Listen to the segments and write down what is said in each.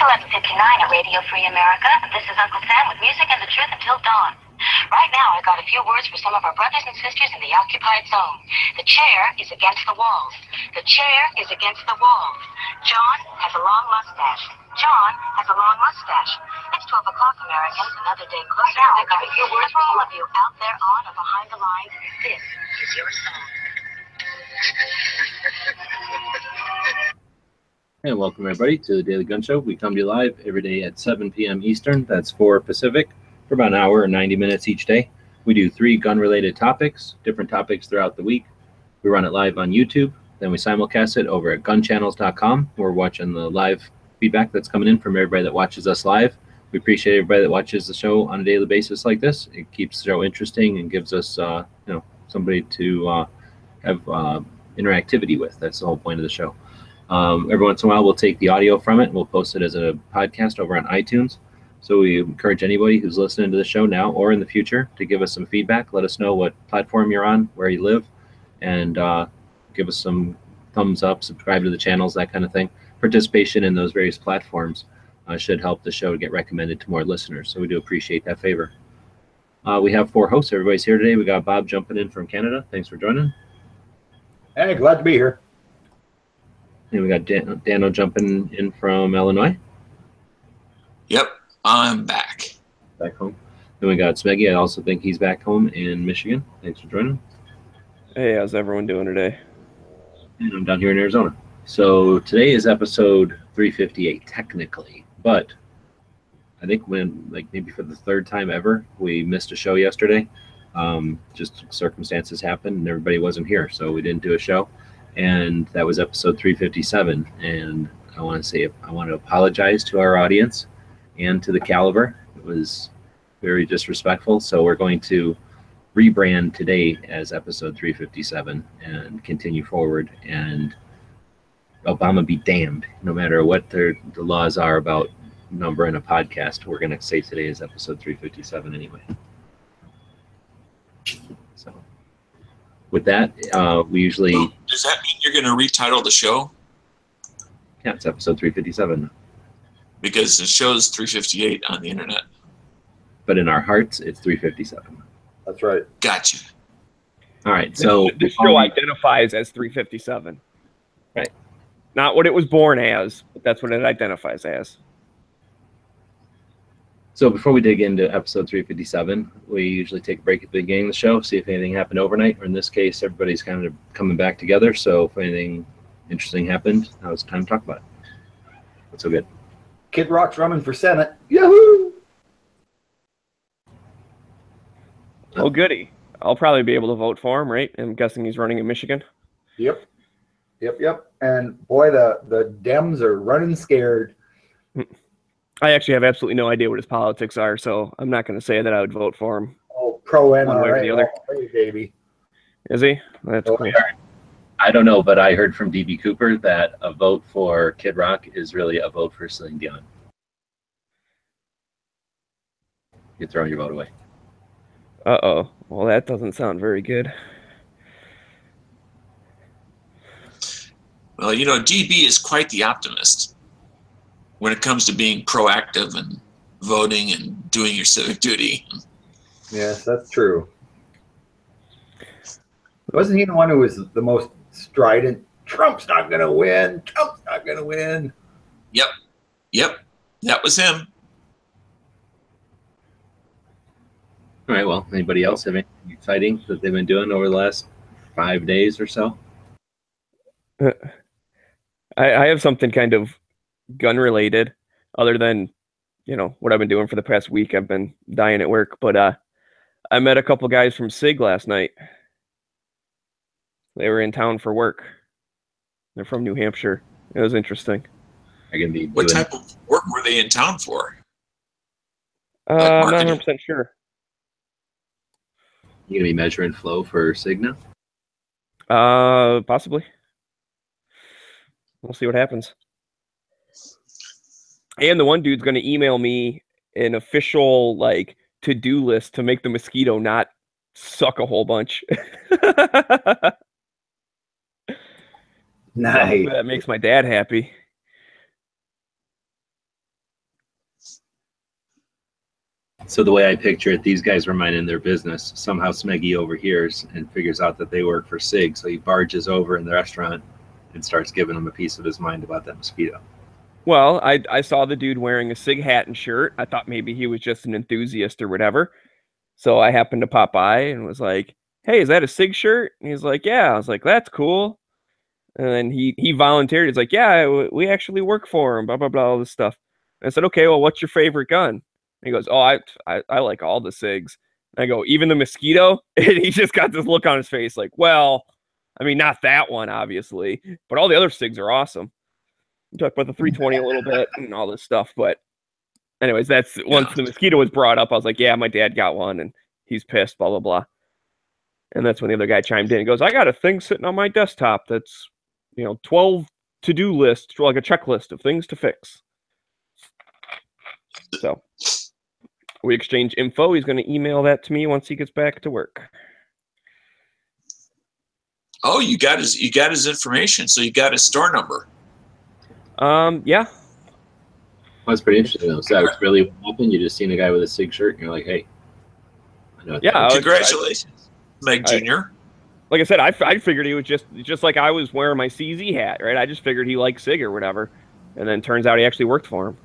11:59 at Radio Free America. This is Uncle Sam with music and the truth until dawn. Right now, I got a few words for some of our brothers and sisters in the occupied zone. The chair is against the walls. The chair is against the walls. John has a long mustache. John has a long mustache. It's 12 o'clock, Americans. Another day closer. Right now, I got a few words for all of you out there on or behind the lines. This is your song. And welcome everybody to the Daily Gun Show. We come to you live every day at 7 p.m. Eastern. That's 4 Pacific for about an hour and 90 minutes each day. We do 3 gun-related topics, different topics throughout the week. We run it live on YouTube. Then we simulcast it over at gunchannels.com. We're watching the live feedback that's coming in from everybody that watches us live. We appreciate everybody that watches the show on a daily basis like this. It keeps the show interesting and gives us, somebody to have interactivity with. That's the whole point of the show. Every once in a while, we'll take the audio from it and we'll post it as a podcast over on iTunes. So we encourage anybody who's listening to the show now or in the future to give us some feedback. Let us know what platform you're on, where you live, and give us some thumbs up, subscribe to the channels, that kind of thing. Participation in those various platforms should help the show get recommended to more listeners. So we do appreciate that favor. We have 4 hosts. Everybody's here today. We got Bob jumping in from Canada. Thanks for joining. Hey, glad to be here. And we got Dano jumping in from Illinois. Yep, I'm back. Back home. Then we got Smeggy. I also think he's back home in Michigan. Thanks for joining. Hey, how's everyone doing today? And I'm down here in Arizona. So today is episode 358, technically. But I think maybe for the 3rd time ever, we missed a show yesterday. Just circumstances happened and everybody wasn't here, so we didn't do a show. And that was episode 357. And I want to apologize to our audience and to the caliber. It was very disrespectful. So we're going to rebrand today as episode 357 and continue forward. And Obama be damned. No matter what the laws are about numbering a podcast, we're going to say today is episode 357 anyway. So with that, we usually... Does that mean you're going to retitle the show? Yeah, it's episode 357. Because the show is 358 on the internet. But in our hearts, it's 357. That's right. Gotcha. All right, so... This show identifies as 357. Right. Not what it was born as, but that's what it identifies as. So before we dig into episode 357, we usually take a break at the beginning of the show, see if anything happened overnight, or in this case, everybody's kind of coming back together. So if anything interesting happened, now it's time to talk about it. What's so good? Kid Rock's running for Senate. Yahoo! Oh, goody. I'll probably be able to vote for him, right? I'm guessing he's running in Michigan. Yep. And boy, the Dems are running scared. I actually have absolutely no idea what his politics are, so I'm not going to say that I would vote for him. Oh, pro-NRA. One way or the other. Hey, baby. Is he? That's cool. I don't know, but I heard from D.B. Cooper that a vote for Kid Rock is really a vote for Celine Dion. You're throwing your vote away. Uh-oh. Well, that doesn't sound very good. Well, DB is quite the optimist when it comes to being proactive and voting and doing your civic duty. Yes, that's true. Wasn't he the one who was the most strident? Trump's not going to win. Trump's not going to win. Yep. That was him. All right, well, anybody else have anything exciting that they've been doing over the last 5 days or so? I have something kind of gun-related, other than, what I've been doing for the past week. I've been dying at work, but I met a couple guys from SIG last night. They were in town for work. They're from New Hampshire. It was interesting. What type of work were they in town for? I'm not 100% sure. You gonna be measuring flow for SIG now? Possibly. We'll see what happens. And the one dude's going to email me an official to-do list to make the mosquito not suck a whole bunch. Nice. That makes my dad happy. So the way I picture it, these guys were minding their business. Somehow Smeggy overhears and figures out that they work for SIG. So he barges over in the restaurant and starts giving them a piece of his mind about that mosquito. Well, I saw the dude wearing a SIG hat and shirt. I thought maybe he was just an enthusiast or whatever. So I happened to pop by and was like, "Hey, is that a SIG shirt?" And he's like, "Yeah." I was like, "That's cool." And then he volunteered. He's like, "Yeah, we actually work for him." Blah blah blah, all this stuff. And I said, "Okay, well, what's your favorite gun?" And he goes, "Oh, I like all the SIGs." And I go, "Even the mosquito?" And he just got this look on his face, like, "Well, I mean, not that one, obviously, but all the other SIGs are awesome." We talked about the 320 a little bit and all this stuff, but anyways, that's once the mosquito was brought up, I was like, "Yeah, my dad got one, and he's pissed." Blah blah blah. And that's when the other guy chimed in and goes, "I got a thing sitting on my desktop that's 12 to-do lists, like a checklist of things to fix." So we exchange info. He's going to email that to me once he gets back to work. Oh, you got his information, so you got his store number. Yeah. That's pretty interesting though. So that was really what happened. You just seen a guy with a SIG shirt and you're like, "Hey, I know what Yeah, that is." Congratulations, Meg Jr. Like I said, I figured he was just like I was wearing my CZ hat, right? I just figured he liked SIG or whatever, and then turns out he actually worked for him.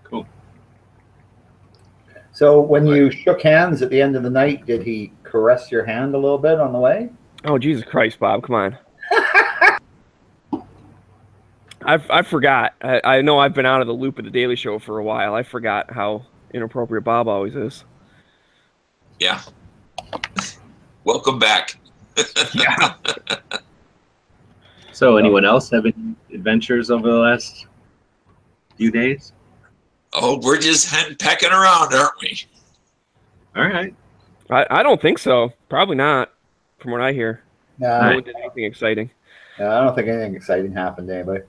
Cool. So when you shook hands at the end of the night, did he caress your hand a little bit on the way? Oh, Jesus Christ, Bob, come on. I forgot. I know I've been out of the loop of the Daily Show for a while. I forgot how inappropriate Bob always is. Yeah. Welcome back. Yeah. So anyone else have any adventures over the last few days? Oh, we're just pecking around, aren't we? All right. I don't think so. Probably not, from what I hear. No, No one did anything exciting. I don't think anything exciting happened to anybody.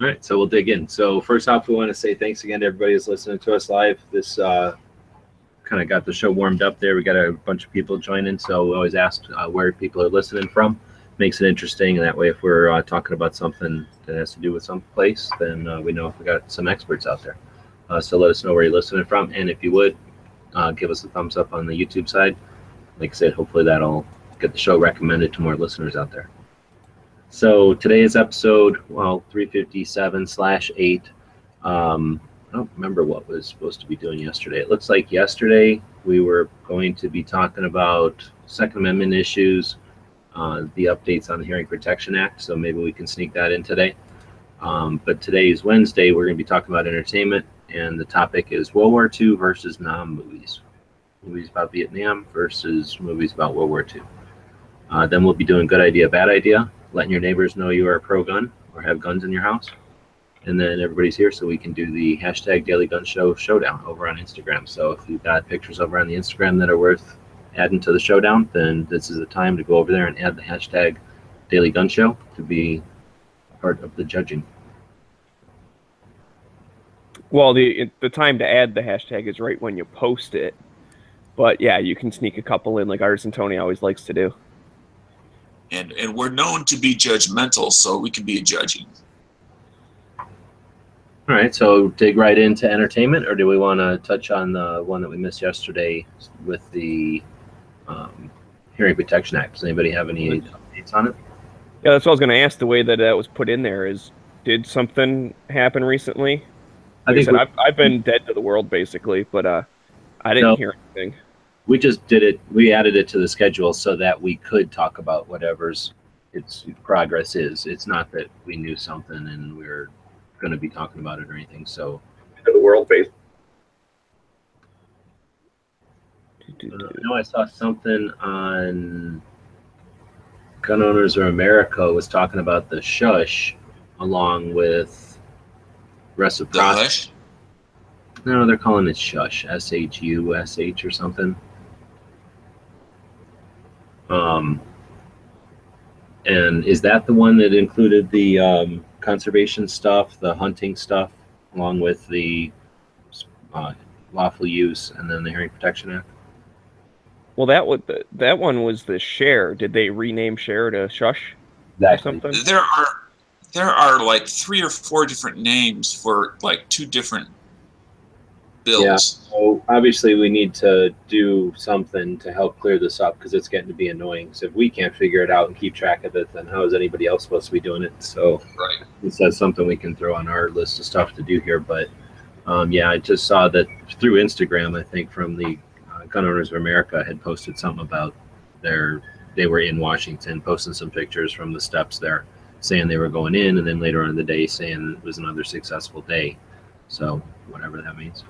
All right, so we'll dig in. So first off, we want to say thanks again to everybody who's listening to us live. This kind of got the show warmed up there. We got a bunch of people joining, so we always ask where people are listening from. Makes it interesting, and that way if we're talking about something that has to do with some place, then we know if we got some experts out there. So let us know where you're listening from, and if you would, give us a thumbs up on the YouTube side. Like I said, hopefully that'll get the show recommended to more listeners out there. So today's episode, 357/8. I don't remember what was supposed to be doing yesterday. It looks like yesterday we were going to be talking about Second Amendment issues, the updates on the Hearing Protection Act. So maybe we can sneak that in today. But today's Wednesday, we're going to be talking about entertainment, and the topic is World War II versus non-movies. Movies about Vietnam versus movies about World War II. Then we'll be doing good idea, bad idea, letting your neighbors know you are pro-gun or have guns in your house. And then everybody's here so we can do the hashtag Daily Gun Show Showdown over on Instagram. So if you've got pictures over on the Instagram that are worth adding to the showdown, then this is the time to go over there and add the hashtag Daily Gun Show to be part of the judging. Well, the time to add the hashtag is right when you post it. But yeah, you can sneak a couple in like Artisan Tony always likes to do. And we're known to be judgmental, so we can be judging. All right, so dig right into entertainment, or do we want to touch on the one that we missed yesterday with the Hearing Protection Act? Does anybody have any updates on it? Yeah, that's what I was going to ask. The way that was put in there is, did something happen recently? Like I said, I've been dead to the world basically, but I didn't hear anything. We just did it. We added it to the schedule so that we could talk about whatever's its progress is. It's not that we knew something and we're going to be talking about it or anything. So To the world based. I know I saw something on Gun Owners of America was talking about the shush along with reciprocity. No, they're calling it shush, SHUSH or something. And is that the one that included the conservation stuff, the hunting stuff, along with the lawful use and then the Hearing Protection Act? Well, that one was the share. Did they rename share to shush or something? There are like 3 or 4 different names for like 2 different bills. Yeah. So obviously we need to do something to help clear this up because it's getting to be annoying. So if we can't figure it out and keep track of it, then how is anybody else supposed to be doing it? So Right. that's something we can throw on our list of stuff to do here. But yeah, I just saw that through Instagram, I think from the Gun Owners of America had posted something about they were in Washington, posting some pictures from the steps there, saying they were going in, and then later on in the day saying it was another successful day. So whatever that means.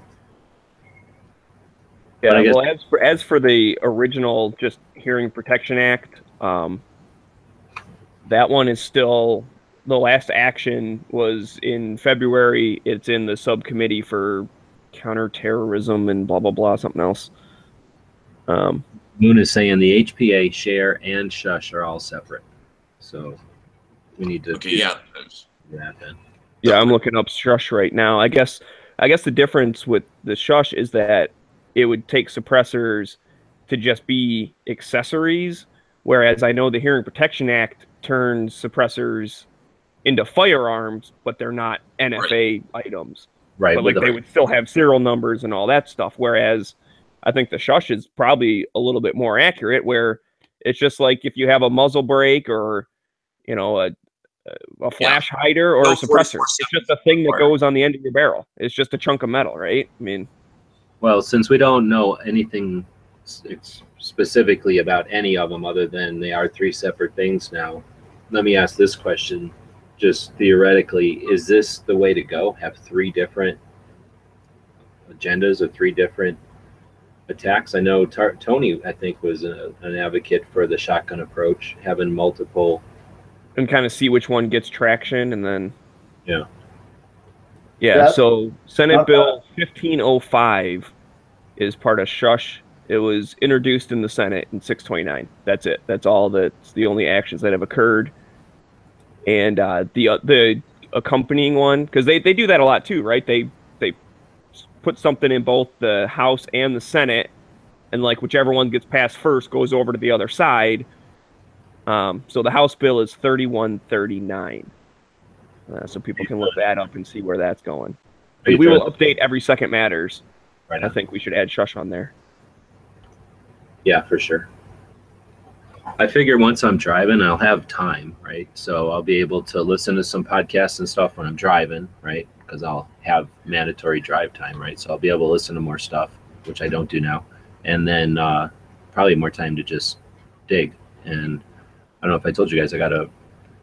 Yeah, I guess, well, as for the original just Hearing Protection Act, that one is still, the last action was in February. It's in the subcommittee for counterterrorism and blah blah blah, something else. Moon is saying the HPA, share, and shush are all separate. So we need to Okay, yeah. do that then. Yeah, I'm looking up shush right now. I guess the difference with the shush is that it would take suppressors to just be accessories, whereas I know the Hearing Protection Act turns suppressors into firearms, but they're not NFA items. Right. But like they would still have serial numbers and all that stuff. Whereas I think the shush is probably a little bit more accurate, where it's just like if you have a muzzle brake or a flash hider or No a suppressor. 44-7 It's just a thing that goes on the end of your barrel. It's just a chunk of metal, right? I mean, well, since we don't know anything specifically about any of them other than they are three separate things now, let me ask this question. Just theoretically, is this the way to go? Have three different agendas or three different attacks? I know Tony, I think, was an advocate for the shotgun approach, having multiple. and kind of see which one gets traction, and then Yeah. So Senate Bill 1505 is part of shush. It was introduced in the Senate in 629. That's it. That's all. That's the only actions that have occurred. And the accompanying one, because they do that a lot too, right? They put something in both the House and the Senate, and like whichever one gets passed first goes over to the other side. So the House bill is 3139. So people can look that up and see where that's going. And we will update every second matters. Right. I think we should add shush on there. Yeah, for sure. I figure once I'm driving, I'll have time, right? So I'll be able to listen to some podcasts and stuff when I'm driving, right? Because I'll have mandatory drive time, right? So I'll be able to listen to more stuff, which I don't do now. And then probably more time to just dig. And I don't know if I told you guys, I got a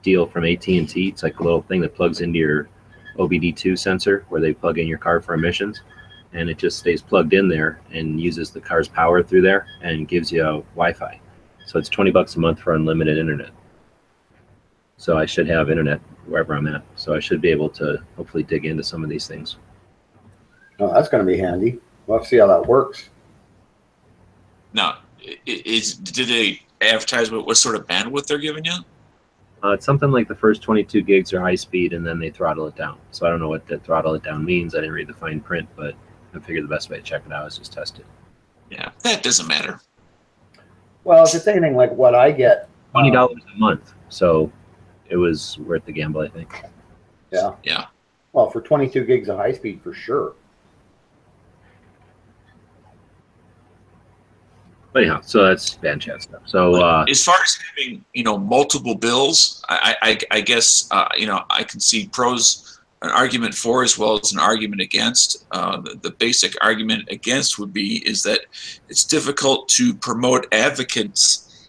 deal from AT&T. It's like a little thing that plugs into your OBD2 sensor where they plug in your car for emissions. And it just stays plugged in there and uses the car's power through there and gives you a Wi-Fi. So it's $20 a month for unlimited internet. So I should have internet wherever I'm at. So I should be able to hopefully dig into some of these things. Oh, that's going to be handy. We'll have to see how that works. Now, did they advertise what sort of bandwidth they're giving you? It's something like the first 22 gigs are high speed and then they throttle it down. So I don't know what the throttle it down means. I didn't read the fine print, but I figured the best way to check it out is just test it. Yeah, that doesn't matter. Well, if it's anything like what I get, $20 a month. So it was worth the gamble, I think. Yeah. Yeah. Well, for 22 gigs of high speed, for sure. But anyhow, so that's band chat stuff. So as far as having multiple bills, I guess I can see an argument for as well as an argument against. The basic argument against would be is that it's difficult to promote advocates,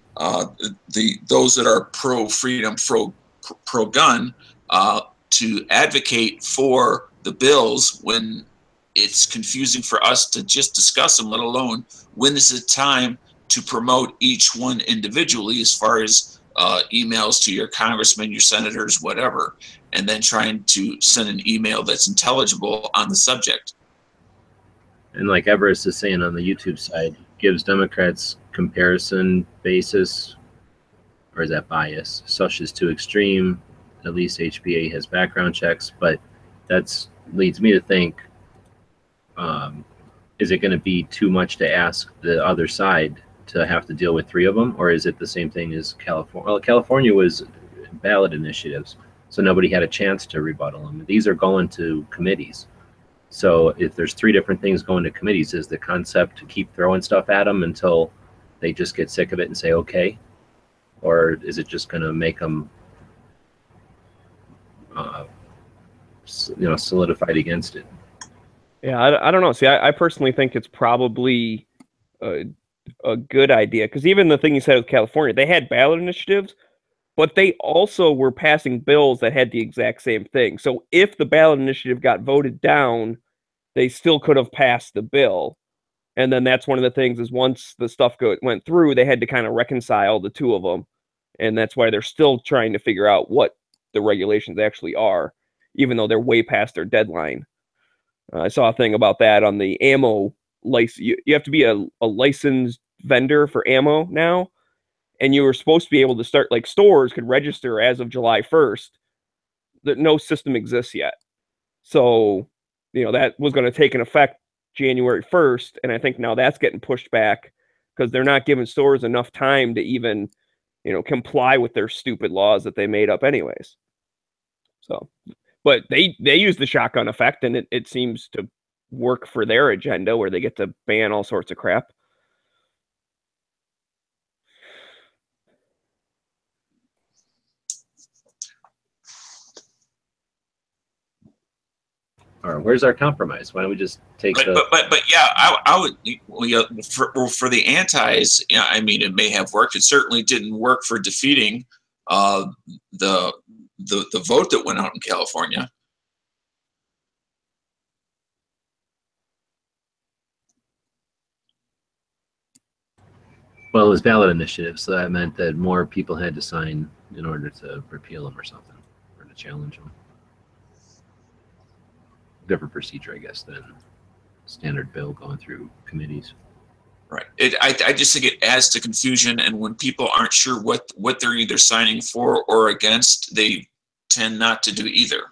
those that are pro freedom, pro gun, to advocate for the bills when it's confusing for us to just discuss them, let alone when is it time to promote each one individually as far as emails to your congressmen, your senators, whatever, and then trying to send an email that's intelligible on the subject. And like Everest is saying on the YouTube side, gives Democrats comparison basis, or is that bias? Such is too extreme. At least HPA has background checks, but that's leads me to think, is it going to be too much to ask the other side to have to deal with three of them, or is it the same thing as California? Well, California was ballot initiatives, so nobody had a chance to rebuttal them. These are going to committees, So if there's three different things going to committees, is the concept to keep throwing stuff at them until they just get sick of it and say okay, or is it just going to make them solidified against it? Yeah, I don't know. See, I personally think it's probably a good idea, because even the thing you said with California, they had ballot initiatives, but they also were passing bills that had the exact same thing. So if the ballot initiative got voted down, they still could have passed the bill. And then that's one of the things, is once the stuff went through, they had to kind of reconcile the two of them. And that's why they're still trying to figure out what the regulations actually are, even though they're way past their deadline. I saw a thing about that on the ammo license. You have to be a licensed vendor for ammo now. And you were supposed to be able to start, like, stores could register as of July 1st. That no system exists yet. So, that was going to take an effect January 1st. And I think now that's getting pushed back because they're not giving stores enough time to even, comply with their stupid laws that they made up anyways. So, but they use the shotgun effect, and it seems to work for their agenda, where they get to ban all sorts of crap. Or where's our compromise? Why don't we just take but yeah, I would, for the antis, I mean, it may have worked. It certainly didn't work for defeating the vote that went out in California. Well, it was ballot initiative, so that meant that more people had to sign in order to repeal them or something, or to challenge them. Different procedure, I guess, than standard bill going through committees. Right. I just think it adds to confusion, and when people aren't sure what they're either signing for or against, they tend not to do either.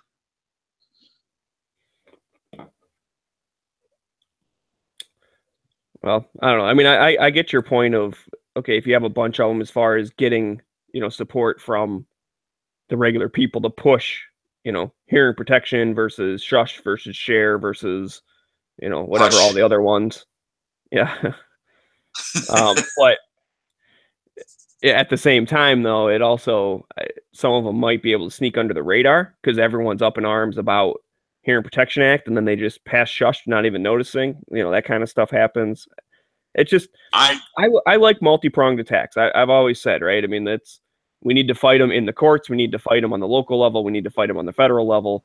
Well, I don't know. I mean, I get your point of, okay, if you have a bunch of them, as far as getting, support from the regular people to push, hearing protection versus shush versus share versus, whatever, Hush. all the other ones. Yeah. But at the same time, though, it also, some of them might be able to sneak under the radar because everyone's up in arms about Hearing Protection Act, and then they just pass shush, not even noticing. That kind of stuff happens. It's just, I like multi-pronged attacks. I've always said, right? I mean, we need to fight them in the courts. We need to fight them on the local level. We need to fight them on the federal level.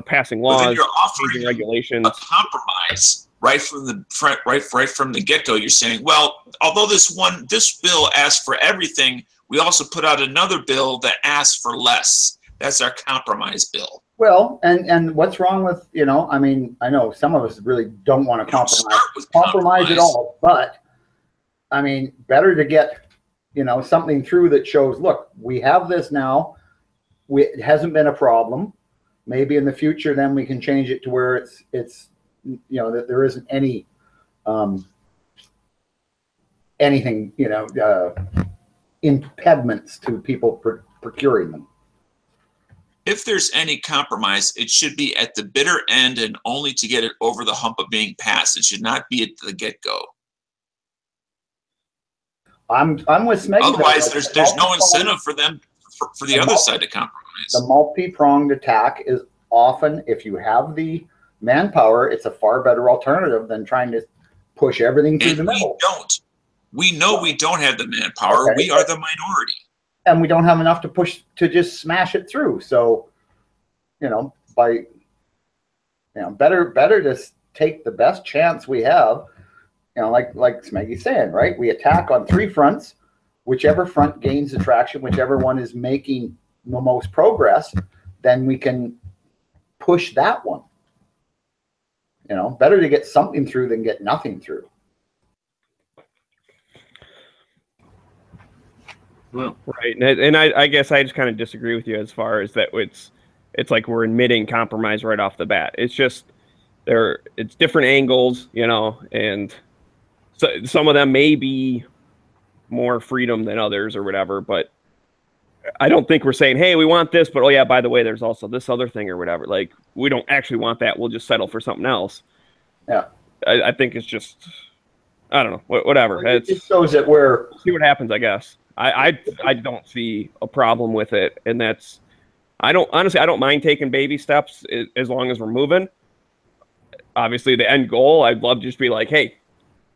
Passing laws, then you're offering regulations, a compromise right from the front, right from the get-go. You're saying, well, although this bill asks for everything, we also put out another bill that asks for less. That's our compromise bill. Well, and what's wrong with, I mean, I know some of us really don't want to compromise at all, but I mean, better to get, something through that shows, look, we have this now. It hasn't been a problem. Maybe in the future, then we can change it to where it's that there isn't any anything, impediments to people procuring them. If there's any compromise, it should be at the bitter end and only to get it over the hump of being passed. It should not be at the get-go. I'm with Smeggy. Otherwise, there's no incentive for them for the other side to compromise. The multi-pronged attack is often, if you have the manpower, it's a far better alternative than trying to push everything through the middle. We know we don't have the manpower. Okay. We are the minority. And we don't have enough to push to just smash it through. So, better to take the best chance we have. Like Smeggy's saying, right? We attack on three fronts. Whichever front gains the traction, whichever one is making the most progress, then we can push that one. Better to get something through than get nothing through. Well, right, and I guess I just kind of disagree with you as far as that. It's like we're admitting compromise right off the bat. It's just it's different angles, and so some of them may be more freedom than others or whatever. But I don't think we're saying, hey, we want this, but oh yeah, by the way, there's also this other thing or whatever. Like, we don't actually want that. We'll just settle for something else. Yeah. I think it's just, I don't know, whatever. It just shows that we're see what happens, I guess. I don't see a problem with it, and that's I don't mind taking baby steps as long as we're moving. Obviously, the end goal, I'd love to just be like, hey,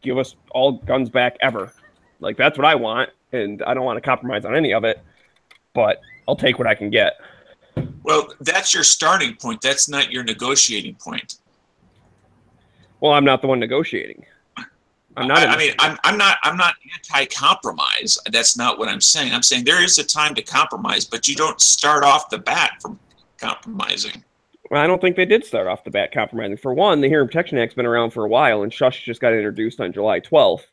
give us all guns back ever. Like, that's what I want, and I don't want to compromise on any of it, but I'll take what I can get. Well, that's your starting point. That's not your negotiating point. Well, I'm not the one negotiating. I'm not. I'm not anti-compromise. That's not what I'm saying. I'm saying there is a time to compromise, but you don't start off the bat from compromising. Well, I don't think they did start off the bat compromising. For one, the Hearing Protection Act's been around for a while, and Shush just got introduced on July 12th.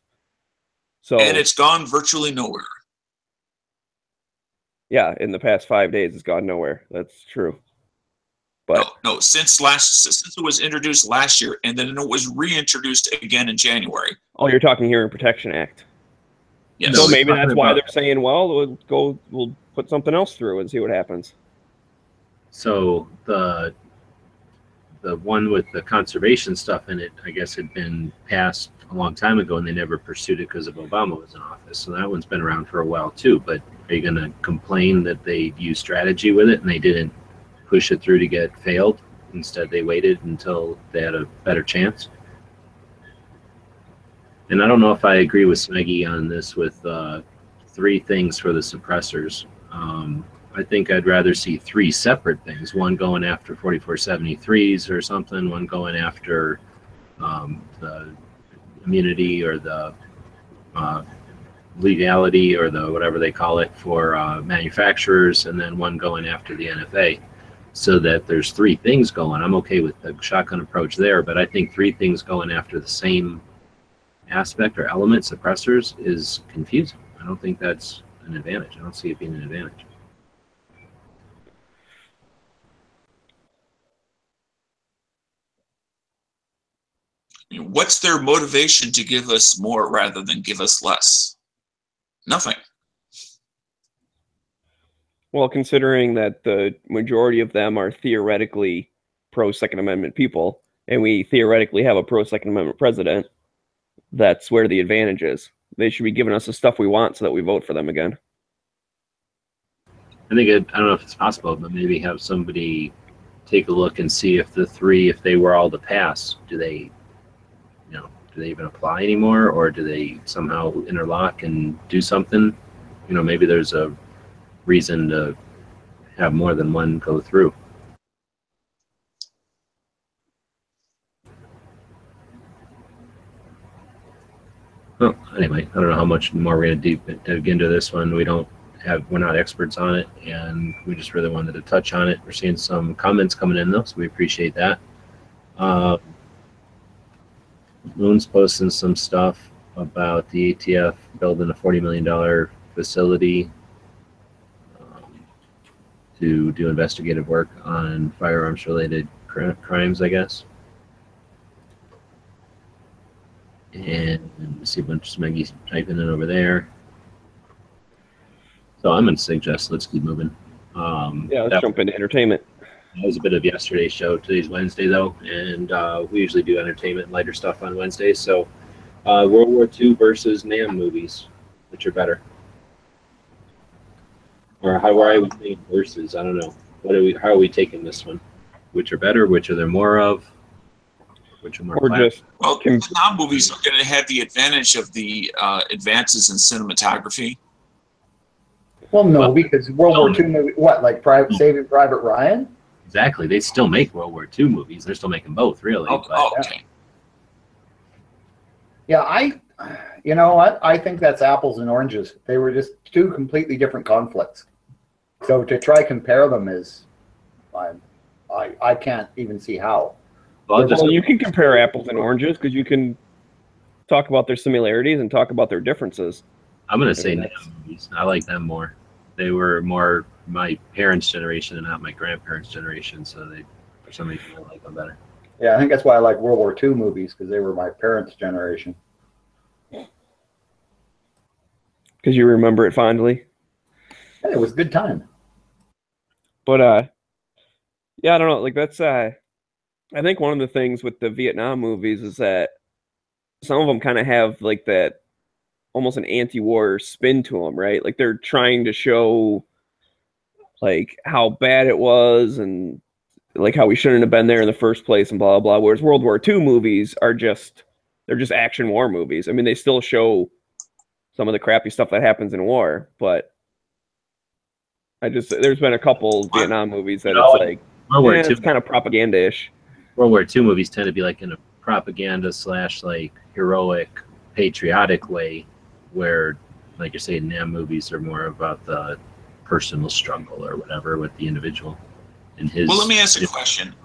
So, and it's gone virtually nowhere. Yeah, in the past 5 days, it's gone nowhere. That's true. But no, since it was introduced last year, and then it was reintroduced again in January. Oh, you're talking Hearing Protection Act. Yes. So maybe that's why they're saying, well, we'll put something else through and see what happens. So the one with the conservation stuff in it, I guess, had been passed a long time ago, and they never pursued it because of Obama was in office. So that one's been around for a while too. But are you going to complain that they used strategy with it and they didn't push it through to get failed? Instead, they waited until they had a better chance. And I don't know if I agree with Smeggy on this with 3 things for the suppressors. I think I'd rather see 3 separate things. One going after 4473s or something. One going after the immunity or the legality or the whatever they call it for manufacturers, and then one going after the NFA. So that there's 3 things going. I'm okay with the shotgun approach there, but I think 3 things going after the same aspect or element, suppressors, is confusing. I don't think that's an advantage. I don't see it being an advantage. What's their motivation to give us more rather than give us less? Nothing. Well, considering that the majority of them are theoretically pro-Second Amendment people, and we theoretically have a pro-Second Amendment president, that's where the advantage is. They should be giving us the stuff we want so that we vote for them again. I think I don't know if it's possible, but maybe have somebody take a look and see if the 3, if they were all to pass, do they even apply anymore, or do they somehow interlock and do something? Maybe there's a reason to have more than one go through. Well, anyway, I don't know how much more we're going to dig into this one. We're not experts on it, and we just really wanted to touch on it. We're seeing some comments coming in though, so we appreciate that. Moon's posting some stuff about the ATF building a $40 million facility to do investigative work on firearms-related crimes, I guess. And see a bunch of Smeggy typing in over there. So I'm going to suggest let's keep moving. Let's jump into entertainment. That was a bit of yesterday's show. Today's Wednesday, though, and we usually do entertainment and lighter stuff on Wednesdays. So World War II versus NAM movies, which are better? Or how are we saying versus? I don't know. How are we taking this one? Which are better? Which are there more of? Which are more Well, Vietnam movies are going to have the advantage of the advances in cinematography. Well, no, because World War II movie, Saving Private Ryan? Exactly. They still make World War II movies. They're still making both, really. Okay. Yeah, I think that's apples and oranges. They were just 2 completely different conflicts. So to try compare them is, I can't even see how. Well, you can compare apples and oranges because you can talk about their similarities and talk about their differences. I'm going to say NAM movies. I like them more. They were more my parents' generation and not my grandparents' generation, so for some reason I like them better. Yeah, I think that's why I like World War II movies, because they were my parents' generation. Because you remember it fondly? It was a good time. But yeah, I don't know. Like that's I think one of the things with the Vietnam movies is that some of them kind of have like that almost an anti-war spin to them, right? Like they're trying to show like how bad it was and like how we shouldn't have been there in the first place and blah blah blah. Whereas World War II movies are just they're just action war movies. I mean, they still show some of the crappy stuff that happens in war, but there's been a couple Vietnam movies that it's like World War II, it's kind of propaganda-ish. World War II movies tend to be like in a propaganda / like heroic, patriotic way, where, like you're saying, Nam movies are more about the personal struggle or whatever with the individual and his. Well, let me ask a question.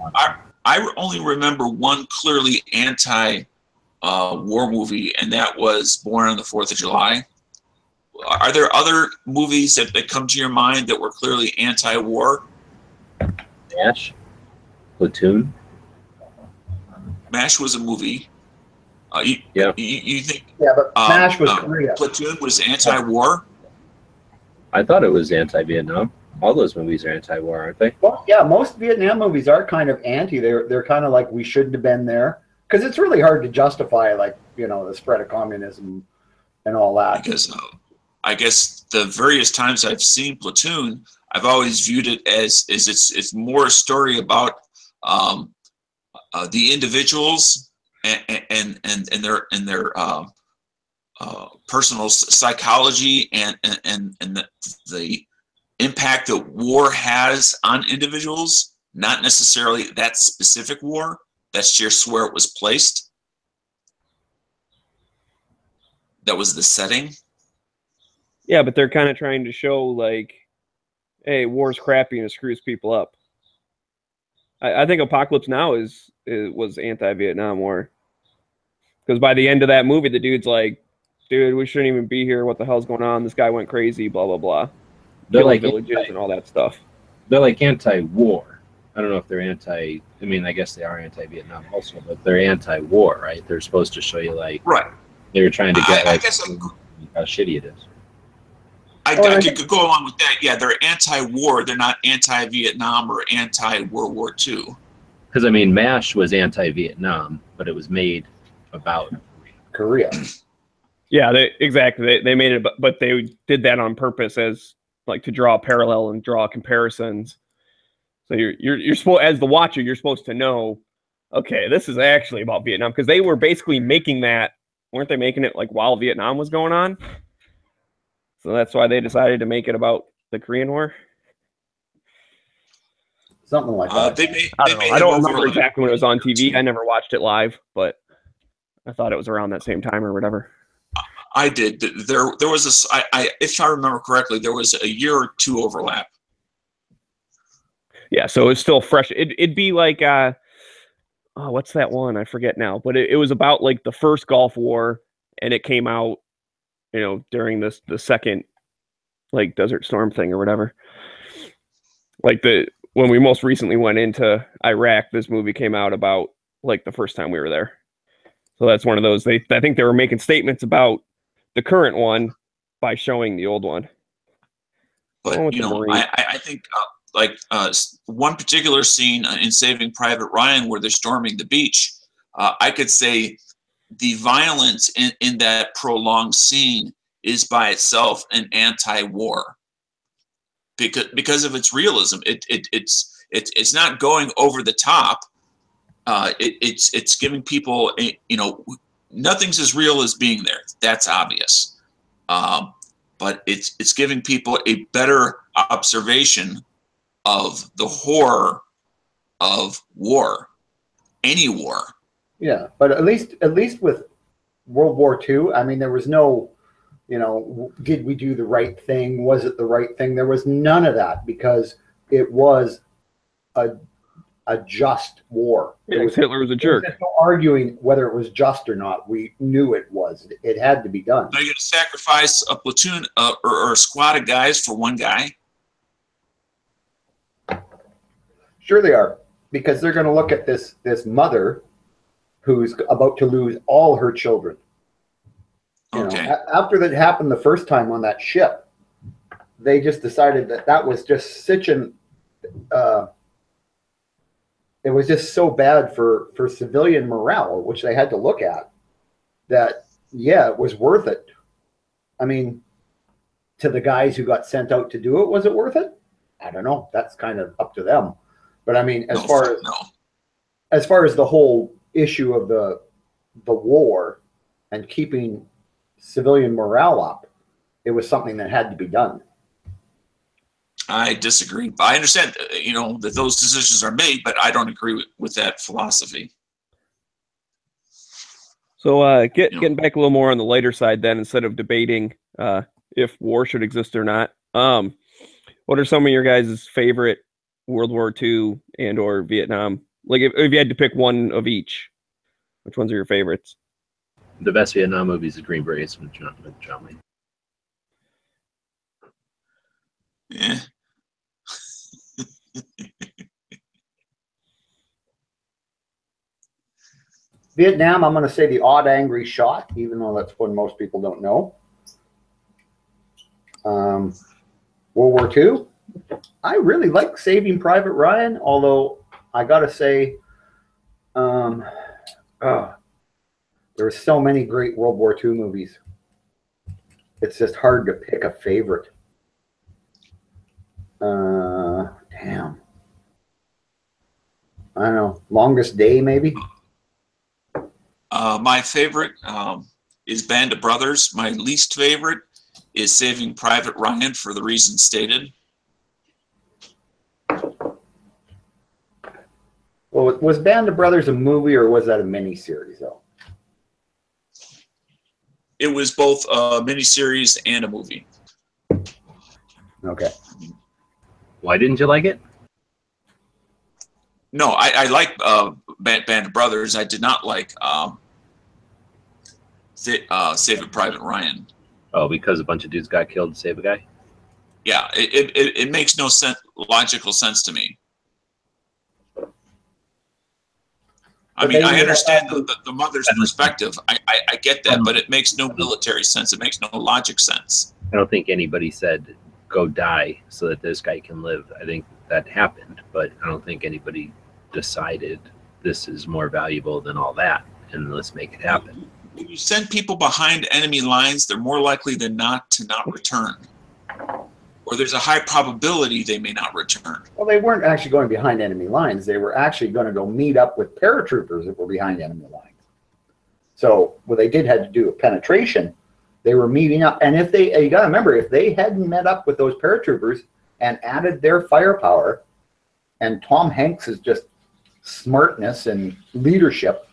I only remember one clearly anti-war movie, and that was Born on the 4th of July. Are there other movies that come to your mind that were clearly anti-war? MASH, Platoon. MASH was a movie. You think? Yeah, but MASH was Korea. Platoon was anti-war. I thought it was anti-Vietnam. All those movies are anti-war, aren't they? Well, yeah, most Vietnam movies are kind of anti. They're kind of like we shouldn't have been there because it's really hard to justify like the spread of communism and all that. Because I guess the various times I've seen Platoon, I've always viewed it as it's more a story about the individuals and their personal psychology and the impact that war has on individuals, not necessarily that specific war. That's just where it was placed. That was the setting. Yeah, but they're kind of trying to show like, hey, war's crappy and it screws people up. I think Apocalypse Now was anti-Vietnam War. Because by the end of that movie, the dude's like, dude, we shouldn't even be here. What the hell's going on? This guy went crazy, blah, blah, blah. They're like villages and all that stuff. They're like anti-war. I don't know if they're I mean, I guess they are anti-Vietnam also, but they're anti-war, right? They're supposed to show you like right. They were trying to get I guess how shitty it is. I could go along with that. Yeah, they're anti-war. They're not anti-Vietnam or anti-World War II. Because, I mean, MASH was anti-Vietnam, but it was made about Korea. Yeah, exactly. They made it, but they did that on purpose as like to draw a parallel and draw comparisons. So you're supposed, as the watcher, you're supposed to know, okay, this is actually about Vietnam, because they were basically making that, weren't they making it like while Vietnam was going on? So that's why they decided to make it about the Korean War. Something like that. I don't remember exactly when it was on TV. I never watched it live, but I thought it was around that same time or whatever. I did. There was if I remember correctly, there was a year or two overlap. Yeah, so it's still fresh. It'd be like what's that one? I forget now. But it was about like the first Gulf War, and it came out, during the second like Desert Storm thing or whatever. Like when we most recently went into Iraq, this movie came out about like the first time we were there. So that's one of those. I think they were making statements about the current one by showing the old one. But I think one particular scene in Saving Private Ryan where they're storming the beach, I could say the violence in that prolonged scene is by itself an anti-war because of its realism. It's not going over the top. It's giving people nothing's as real as being there. That's obvious. But it's giving people a better observation of the horror of war, any war. Yeah, but at least with World War II, I mean, there was no, did we do the right thing? Was it the right thing? There was none of that because it was a just war. Yeah, Hitler was a jerk. There was no arguing whether it was just or not. We knew it was. It had to be done. Are you going to sacrifice a platoon or a squad of guys for one guy? Sure they are, because they're going to look at this mother who's about to lose all her children. Okay. After that happened the first time on that ship, they just decided that that was just such an it was just so bad for civilian morale, which they had to look at, that yeah, it was worth it. I mean, to the guys who got sent out to do it, was it worth it? I don't know. That's kind of up to them. But I mean, as far as the whole issue of the war and keeping civilian morale up, it was something that had to be done. I disagree. I understand, you know, that those decisions are made, but I don't agree with that philosophy. So getting back a little more on the lighter side then, instead of debating if war should exist or not, what are some of your guys' favorite World War II and or Vietnam? Like if you had to pick one of each, which ones are your favorites? The best Vietnam movie is The Green Berets with John Wayne. Yeah. Vietnam, I'm going to say The Odd Angry Shot, even though that's one most people don't know. World War II, I really like Saving Private Ryan, although I got to say, there are so many great World War II movies. It's just hard to pick a favorite. Damn. I don't know. Longest Day, maybe? My favorite is Band of Brothers. My least favorite is Saving Private Ryan for the reasons stated. Well, was Band of Brothers a movie or was that a miniseries, though? It was both a miniseries and a movie. Okay. Why didn't you like it? No, I like Band of Brothers. I did not like Saving Private Ryan. Oh, because a bunch of dudes got killed to save a guy? Yeah, it makes no logical sense to me. I mean, I understand the mother's perspective. I get that, but it makes no military sense. It makes no logic sense. I don't think anybody said, go die so that this guy can live. I think that happened, but I don't think anybody decided this is more valuable than all that, and let's make it happen. When you send people behind enemy lines, they're more likely than not to not return. Or there's a high probability they may not return. Well, they weren't actually going behind enemy lines. They were actually going to go meet up with paratroopers that were behind enemy lines. So what they did had to do a penetration. They were meeting up. And if they, you got to remember, if they hadn't met up with those paratroopers and added their firepower and Tom Hanks' just smartness and leadership,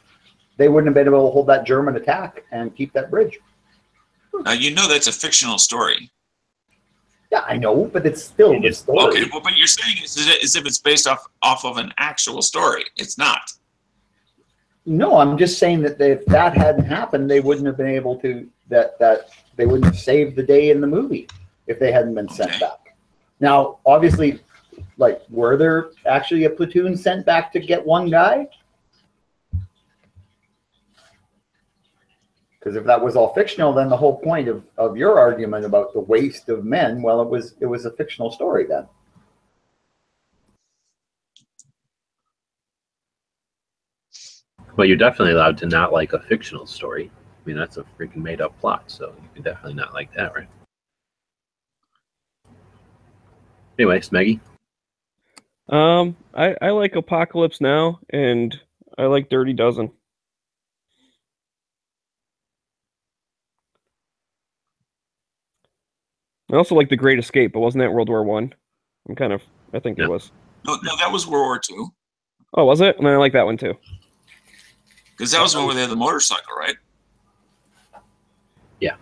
they wouldn't have been able to hold that German attack and keep that bridge. Now, you know that's a fictional story. Yeah, I know, but it's still a story. Okay, well, but you're saying it's as if it's based off of an actual story. It's not. No, I'm just saying that if that hadn't happened, they wouldn't have been able to, that they wouldn't have saved the day in the movie if they hadn't been sent back. Now, obviously, like, were there actually a platoon sent back to get one guy? Because if that was all fictional, then the whole point of your argument about the waste of men, well, it was a fictional story then. Well, you're definitely allowed to not like a fictional story. I mean, that's a freaking made-up plot, so you can definitely not like that, right? Anyways, Maggie? I like Apocalypse Now, and I like Dirty Dozen. I also like The Great Escape, but wasn't that World War I? I think it was. No, that was World War II. Oh, was it? And I like that one too. Because that was the one where they had the motorcycle, right? Yeah.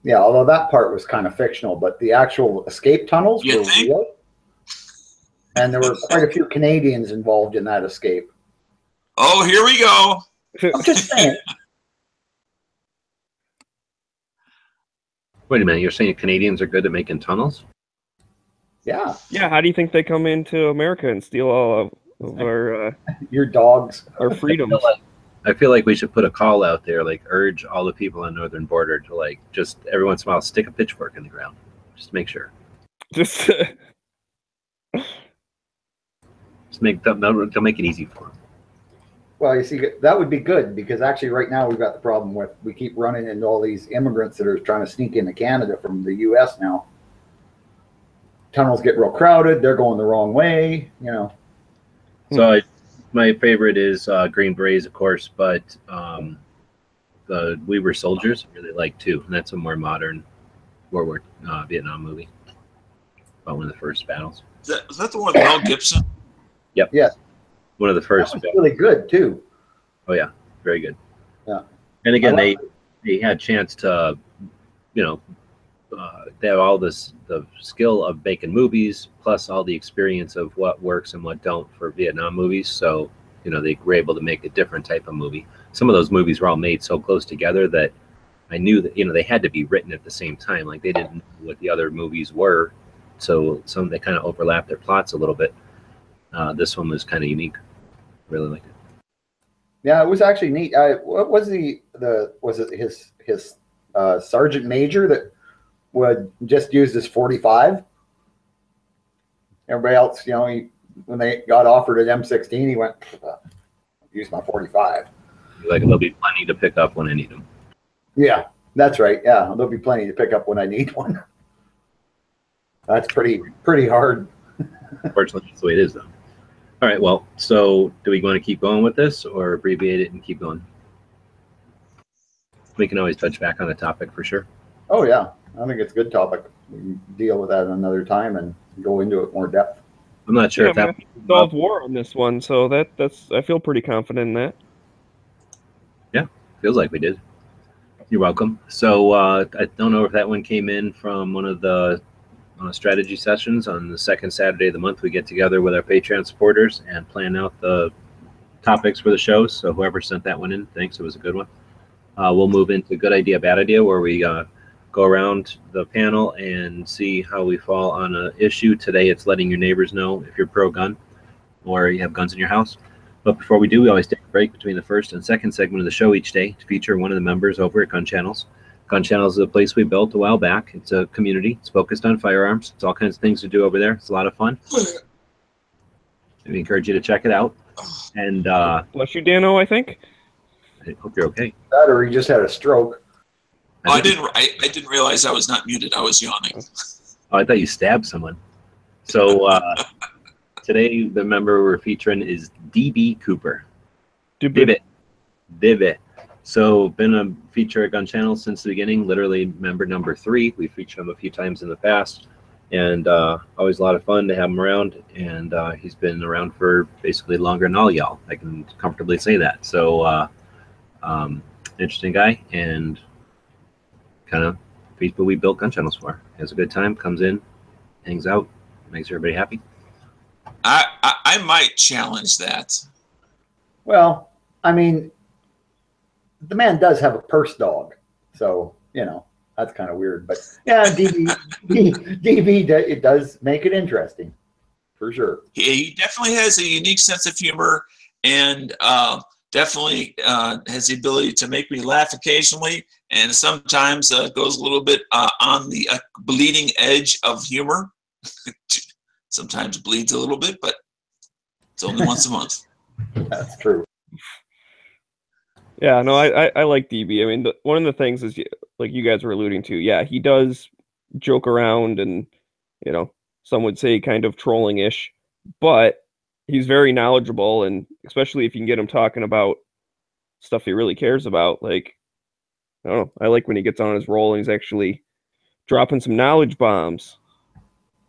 Yeah, although that part was kind of fictional, but the actual escape tunnels were real. And there were quite a few Canadians involved in that escape. Oh, here we go. I'm just saying. Wait a minute, you're saying Canadians are good at making tunnels? Yeah. Yeah, how do you think they come into America and steal all of our your dogs, our freedoms? I feel like we should put a call out there, like urge all the people on the northern border to, like, just every once in a while stick a pitchfork in the ground. Just make sure. Just Don't make it easy for them. Well, you see, that would be good because actually right now we've got the problem with we keep running into all these immigrants that are trying to sneak into Canada from the U.S. now. Tunnels get real crowded. They're going the wrong way, you know. So my favorite is Green Berets, of course, but the We Were Soldiers I really like too. And that's a more modern Vietnam movie about one of the first battles. Is that the one with Mel Gibson? Yep. Yes. One of the first. That was really good too. Oh yeah, very good. Yeah. And again, they had a chance to, you know, they have all the skill of making movies plus all the experience of what works and what don't for Vietnam movies. So, you know, they were able to make a different type of movie. Some of those movies were all made so close together that I knew that, you know, they had to be written at the same time. Like they didn't know what the other movies were. So they kind of overlapped their plots a little bit. This one was kind of unique. Really liked it. Yeah, it was actually neat. What was was it his sergeant major that would just use his 45? Everybody else, you know, when they got offered an M16, he went, use my 45. Like there'll be plenty to pick up when I need them. Yeah, that's right. Yeah, there'll be plenty to pick up when I need one. That's pretty hard. Unfortunately, that's the way it is, though. All right, well, so do we want to keep going with this or abbreviate it and keep going? We can always touch back on the topic for sure. Oh, yeah. I think it's a good topic. We can deal with that another time and go into it more depth. I'm not sure if that solved war on this one, so that's I feel pretty confident in that. Yeah, feels like we did. You're welcome. So I don't know if that one came in from one of the strategy sessions on the second Saturday of the month. We get together with our Patreon supporters and plan out the topics for the shows. So whoever sent that one in, thanks. It was a good one. We'll move into good idea, bad idea, where we go around the panel and see how we fall on an issue. Today, it's letting your neighbors know if you're pro-gun or you have guns in your house. But before we do, we always take a break between the first and second segment of the show each day to feature one of the members over at Gun Channels. Gun Channels is a place we built a while back. It's a community. It's focused on firearms. It's all kinds of things to do over there. It's a lot of fun. We encourage you to check it out. And bless you, Dano, I think. I hope you're okay. That or he just had a stroke. I didn't realize I was not muted. I was yawning. Oh, I thought you stabbed someone. So today the member we're featuring is DB Cooper. Divot. So been a feature at Gun Channel since the beginning, literally member number 3. We've featured him a few times in the past, and always a lot of fun to have him around. And he's been around for basically longer than all y'all. I can comfortably say that. So interesting guy, and kind of people we built Gun Channels for. Has a good time, comes in, hangs out, makes everybody happy. I might challenge that. Well, I mean, the man does have a purse dog, so you know that's kind of weird. But yeah, DB, it does make it interesting, for sure. He definitely has a unique sense of humor, and definitely has the ability to make me laugh occasionally, and sometimes goes a little bit on the bleeding edge of humor. Sometimes bleeds a little bit, but it's only once a month. That's true. Yeah, no, I like DB. I mean, one of the things is, like you guys were alluding to, yeah, he does joke around and, you know, some would say kind of trolling-ish, but he's very knowledgeable, and especially if you can get him talking about stuff he really cares about, like, I don't know, I like when he gets on his roll and he's actually dropping some knowledge bombs.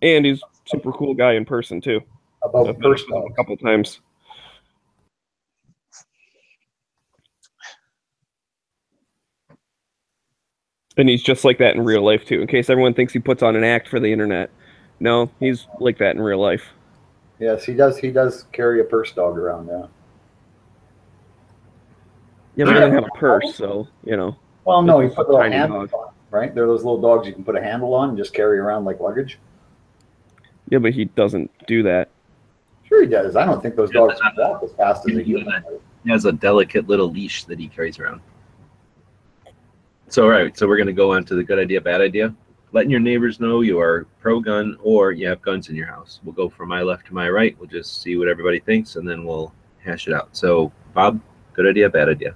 And he's a super cool guy in person, too. About I've met him a couple times. And he's just like that in real life, too, in case everyone thinks he puts on an act for the internet. No, he's like that in real life. Yes, he does. He does carry a purse dog around, yeah. Yeah, but he doesn't have a purse, so, you know. Well, no, he put little tiny handles dog. on, right? They're those little dogs you can put a handle on and just carry around like luggage. Yeah, but he doesn't do that. Sure he does. I don't think those dogs can walk as fast as a human. He has a delicate little leash that he carries around. So, all right, so we're going to go on to the good idea, bad idea. letting your neighbors know you are pro-gun or you have guns in your house. We'll go from my left to my right. We'll just see what everybody thinks, and then we'll hash it out. So, Bob, good idea, bad idea?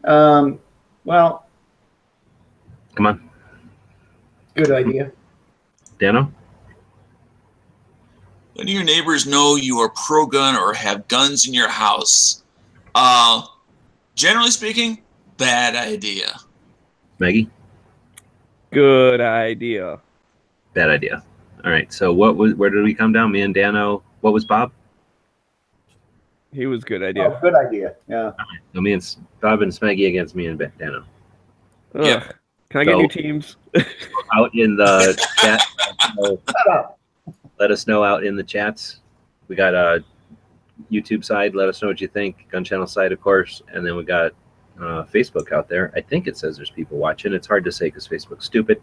Well, come on. Good idea. Dano? Letting your neighbors know you are pro-gun or have guns in your house. Generally speaking, bad idea. Maggie? Good idea. Bad idea. All right. So where did we come down? Me and Dano. What was Bob? He was good idea. Oh, good idea. Yeah. So me and Bob and Smeggy against me and Dano. Yeah. Can I get new teams? Out in the chat. Let us know out in the chats. We got a YouTube side. Let us know what you think. Gun Channel side, of course. And then we got Facebook out there. I think it says there's people watching. It's hard to say because Facebook's stupid.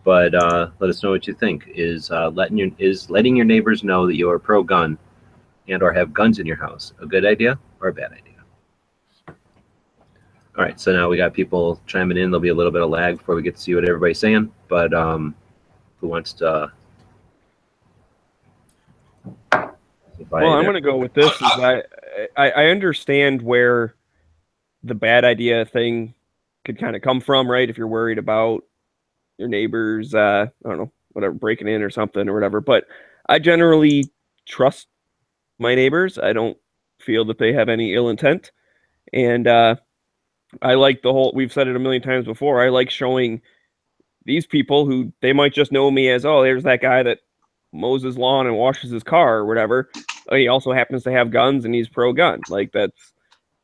But let us know what you think. Is letting your neighbors know that you are pro-gun and or have guns in your house a good idea or a bad idea? All right, so now we got people chiming in. There'll be a little bit of lag before we get to see what everybody's saying. But who wants to? Well, I'm going to go with this. Is I understand where the bad idea thing could kind of come from, right? If you're worried about your neighbors, I don't know, whatever, breaking in or something or whatever. But I generally trust my neighbors. I don't feel that they have any ill intent. And I like the whole, we've said it a million times before, I like showing these people who they might just know me as, oh, there's that guy that mows his lawn and washes his car or whatever. He also happens to have guns and he's pro-gun. Like, that's,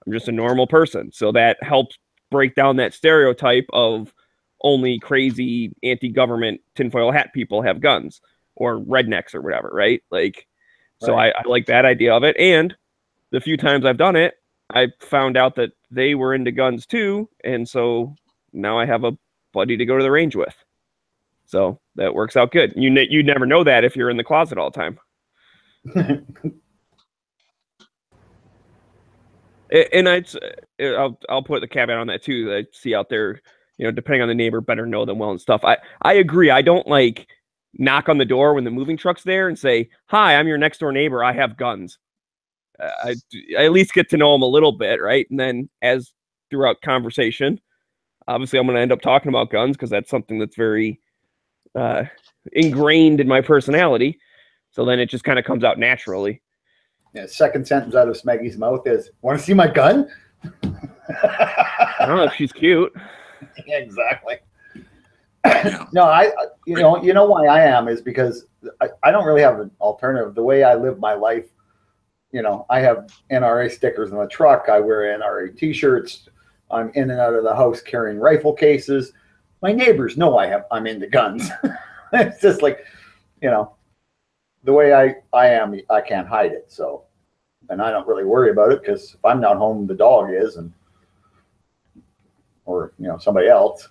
I'm just a normal person. So that helps break down that stereotype of only crazy anti-government tinfoil hat people have guns or rednecks or whatever, right? Like, so I like that idea of it. And the few times I've done it, I found out that they were into guns too. And so now I have a buddy to go to the range with. So that works out good. You never know that if you're in the closet all the time. And I'll put the caveat on that too. That I see out there, you know, depending on the neighbor, better know them well and stuff. I agree. I don't like knock on the door when the moving truck's there and say, "Hi, I'm your next door neighbor. I have guns." I at least get to know them a little bit, right? And then as throughout conversation, obviously I'm going to end up talking about guns because that's something that's very ingrained in my personality. So then it just kind of comes out naturally. Yeah, second sentence out of Smeggy's mouth is, "Want to see my gun?" I don't know if she's cute. Yeah, exactly. No, you know why I am is because I don't really have an alternative. The way I live my life, you know, I have NRA stickers in the truck. I wear NRA t-shirts. I'm in and out of the house carrying rifle cases. My neighbors know I'm into guns. It's just like, you know, the way I am, I can't hide it. So, and I don't really worry about it because if I'm not home, the dog is, or, you know, somebody else.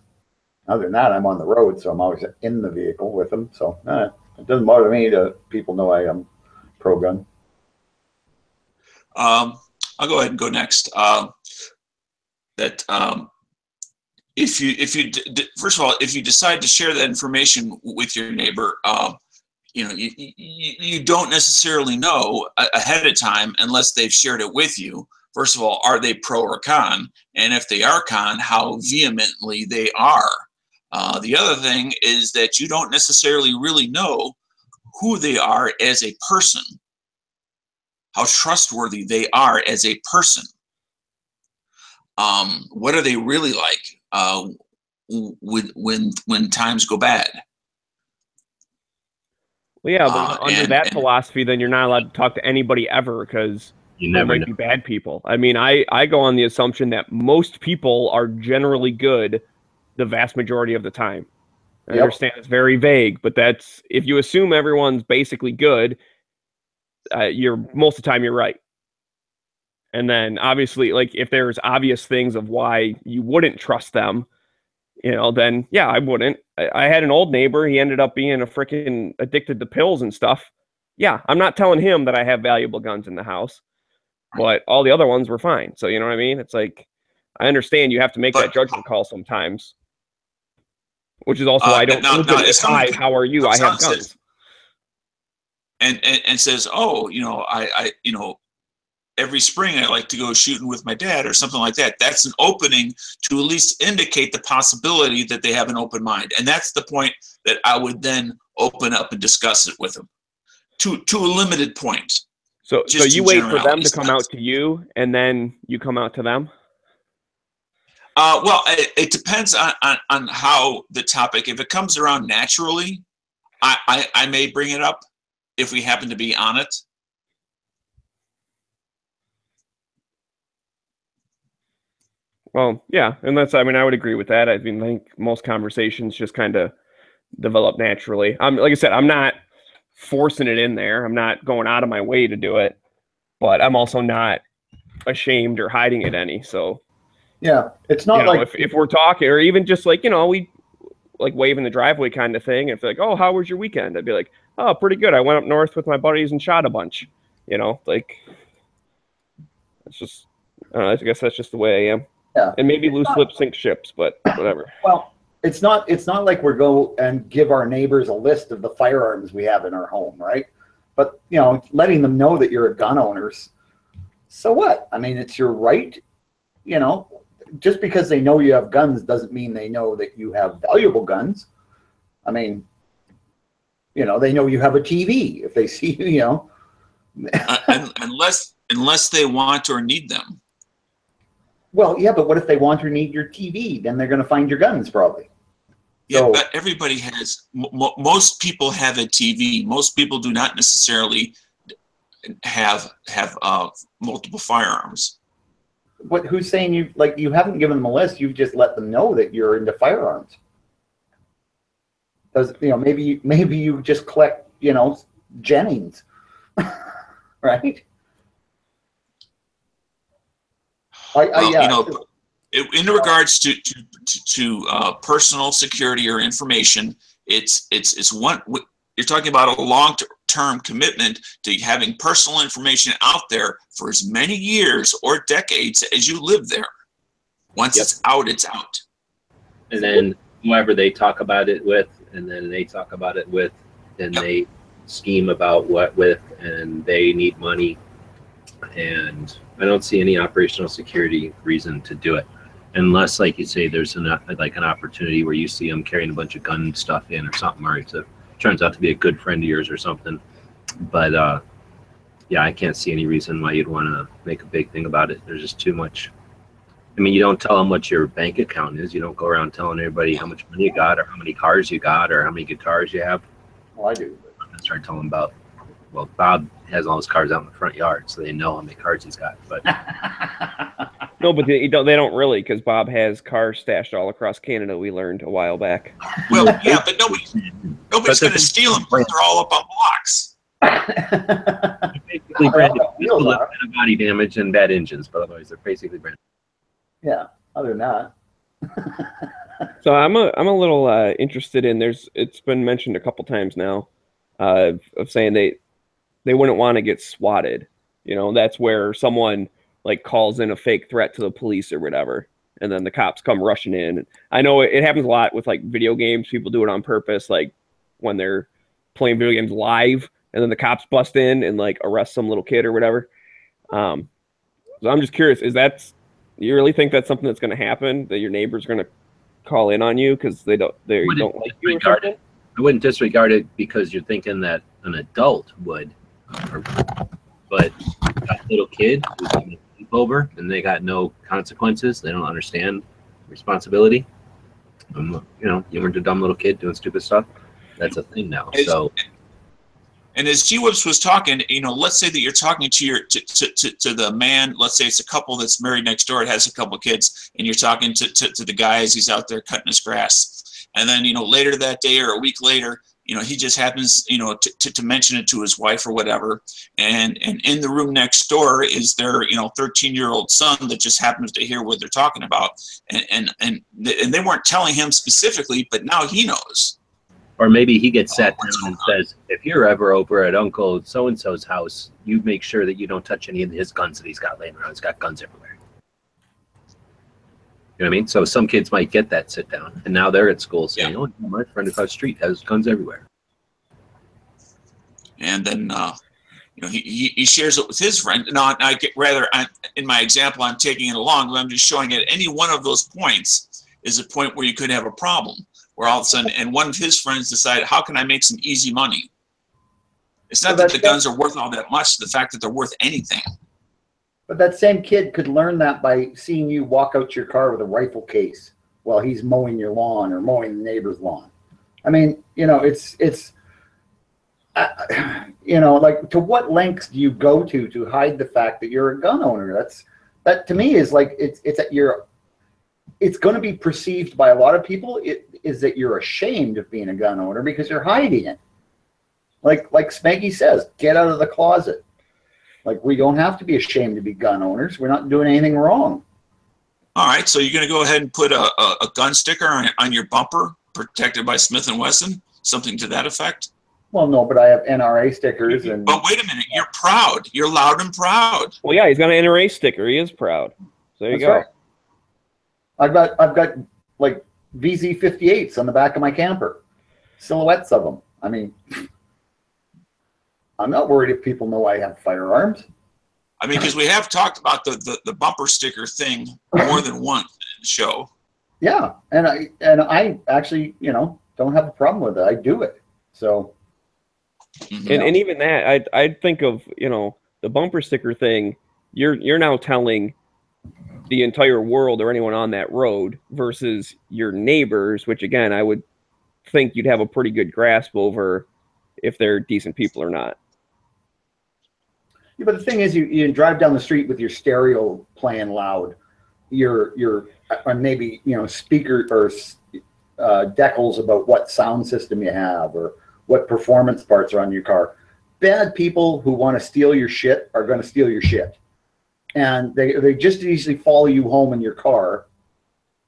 Other than that, I'm on the road, so I'm always in the vehicle with them. So it doesn't bother me to people know I am pro-gun. I'll go ahead and go next. If you first of all, if you decide to share that information with your neighbor, you know, you don't necessarily know ahead of time unless they've shared it with you. First of all, are they pro or con? And if they are con, how vehemently they are. The other thing is that you don't necessarily really know who they are as a person, how trustworthy they are as a person. What are they really like when times go bad? Well, yeah, but under that philosophy, then you're not allowed to talk to anybody ever because there might be bad people. I mean, I go on the assumption that most people are generally good the vast majority of the time. I understand it's very vague, but that's, if you assume everyone's basically good, most of the time you're right. And then obviously, like, if there's obvious things of why you wouldn't trust them, you know, then yeah, I wouldn't. I had an old neighbor. He ended up being a freaking addicted to pills and stuff. Yeah, I'm not telling him that I have valuable guns in the house, but all the other ones were fine. So, you know what I mean? It's like, I understand you have to make that judgment call sometimes. Which is also why I don't open it. Hi, how are you? I have guns. And says, oh, I every spring I like to go shooting with my dad or something like that. That's an opening to at least indicate the possibility that they have an open mind. And that's the point that I would then open up and discuss it with them to a limited point. So you wait for them to come out to you and then you come out to them? Well, it depends on how the topic, if it comes around naturally, I may bring it up if we happen to be on it. Well, yeah, and I would agree with that. I think most conversations just kind of develop naturally. Like I said, I'm not forcing it in there. I'm not going out of my way to do it, but I'm also not ashamed or hiding it any. So yeah, it's not like if we're talking, or even just like, we like wave in the driveway kind of thing. If they're like, oh, how was your weekend? I'd be like, oh, pretty good. I went up north with my buddies and shot a bunch. Like it's just, I guess that's just the way I am. Yeah. And maybe loose lips sink ships, but whatever. Well, it's not like we're go and give our neighbors a list of the firearms we have in our home, right? But letting them know that you're a gun owner. So what? I mean, it's your right. Just because they know you have guns doesn't mean they know that you have valuable guns. I mean, they know you have a TV if they see you. Unless they want or need them. Well, yeah, but what if they want or need your TV? Then they're going to find your guns, probably. Yeah, so, but everybody has. Most people have a TV. Most people do not necessarily have multiple firearms. Who's saying you haven't given them a list? You've just let them know that you're into firearms. Does maybe you just collect Jennings, right? In regards to personal security or information, it's one. You're talking about a long-term commitment to having personal information out there for as many years or decades as you live there. Once it's out, it's out. And then whoever they talk about it with, and then they talk about it with, and they scheme about what with, and they need money. And I don't see any operational security reason to do it, unless, like you say, there's an opportunity where you see them carrying a bunch of gun stuff in or something, or it turns out to be a good friend of yours or something. But yeah, I can't see any reason why you'd want to make a big thing about it. There's just too much. I mean, you don't tell them what your bank account is. You don't go around telling everybody how much money you got, or how many cars you got, or how many guitars you have. Well, I do. I'm gonna start telling them about. Well, Bob has all his cars out in the front yard, so they know how many cars he's got. But no, but they don't really, because Bob has cars stashed all across Canada. We learned a while back. Well, yeah, but nobody's going to steal them because they're all up on blocks. Basically, branded people with body damage and bad engines, but otherwise they're basically branded. Yeah. Other than that. So I'm a little interested in. It's been mentioned a couple times now, of saying they wouldn't want to get swatted. That's where someone like calls in a fake threat to the police or whatever, and then the cops come rushing in. I know it happens a lot with like video games. People do it on purpose, like when they're playing video games live, and then the cops bust in and like arrest some little kid or whatever. So I'm just curious: you really think that's something that's going to happen? That your neighbor's going to call in on you because they don't like you or something? I wouldn't disregard it because you're thinking that an adult would, but a little kid who's going to sleep over and they got no consequences. They don't understand responsibility. You weren't a dumb little kid doing stupid stuff. That's a thing now. And as G-Whips was talking, let's say that you're talking to the man. Let's say it's a couple that's married next door. It has a couple kids, and you're talking to the guy as he's out there cutting his grass. And then later that day or a week later, he just happens to mention it to his wife or whatever. And in the room next door is their 13-year-old son that just happens to hear what they're talking about. And they weren't telling him specifically, but now he knows. Or maybe he gets sat down and says, if you're ever over at Uncle so-and-so's house, you make sure that you don't touch any of his guns that he's got laying around. He's got guns everywhere. what I mean? So some kids might get that sit down, and now they're at school saying, "Oh, my friend across the street has guns everywhere." And then he shares it with his friend. No, in my example, I'm taking it along, but I'm just showing at any one of those points is a point where you could have a problem, where all of a sudden, and one of his friends decided, how can I make some easy money? It's not that the guns are worth all that much, the fact that they're worth anything. But that same kid could learn that by seeing you walk out to your car with a rifle case while he's mowing your lawn or mowing the neighbor's lawn. I mean, it's like, to what lengths do you go to hide the fact that you're a gun owner? That to me is like, it's going to be perceived by a lot of people is that you're ashamed of being a gun owner because you're hiding it. Like Smeggy says, get out of the closet. Like, we don't have to be ashamed to be gun owners. We're not doing anything wrong. All right, so you're going to go ahead and put a gun sticker on your bumper, protected by Smith & Wesson, something to that effect? Well, no, but I have NRA stickers. But wait a minute, you're proud. You're loud and proud. Well, yeah, he's got an NRA sticker. He is proud. So there you go. Right. I've got like VZ58s on the back of my camper, silhouettes of them. I mean, I'm not worried if people know I have firearms. I mean, because we have talked about the bumper sticker thing more than once in the show. Yeah, and I actually, don't have a problem with it. I do it. So. And even that, I'd think of, the bumper sticker thing. You're now telling the entire world or anyone on that road versus your neighbors, which again, I would think you'd have a pretty good grasp over if they're decent people or not. Yeah, but the thing is, you drive down the street with your stereo playing loud, your maybe speaker or decals about what sound system you have or what performance parts are on your car. Bad people who want to steal your shit are going to steal your shit, and they just as easily follow you home in your car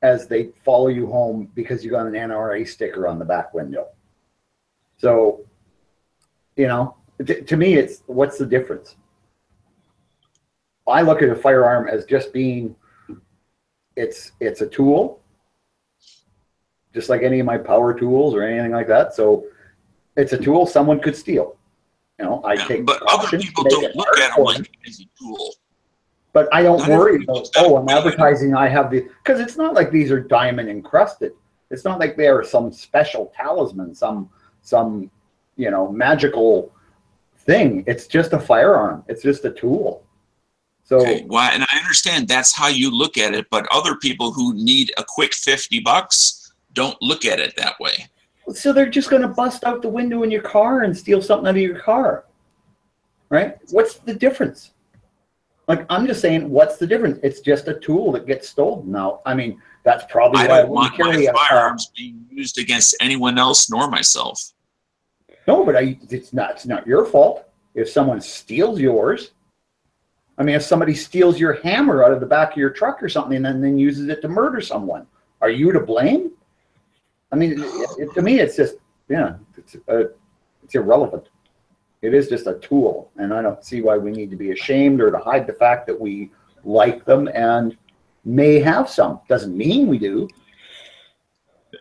as they follow you home because you got an NRA sticker on the back window. So, to me, it's what's the difference? I look at a firearm as just being, it's a tool, just like any of my power tools or anything like that. So it's a tool someone could steal. But other people don't look at them like it's a tool. But I don't worry about, I'm advertising, I have because it's not like these are diamond encrusted. It's not like they are some special talisman, some magical thing. It's just a firearm. It's just a tool. So, okay. Well, and I understand that's how you look at it, but other people who need a quick $50 don't look at it that way. So they're just going to bust out the window in your car and steal something out of your car, right? What's the difference? Like, I'm just saying, what's the difference? It's just a tool that gets stolen. Now, I mean, that's probably I why don't want my firearms being used against anyone else nor myself. No, but it's not your fault if someone steals yours. I mean, if somebody steals your hammer out of the back of your truck or something and then uses it to murder someone, are you to blame? I mean, to me, it's just, it's irrelevant. It is just a tool, and I don't see why we need to be ashamed or to hide the fact that we like them and may have some. Doesn't mean we do.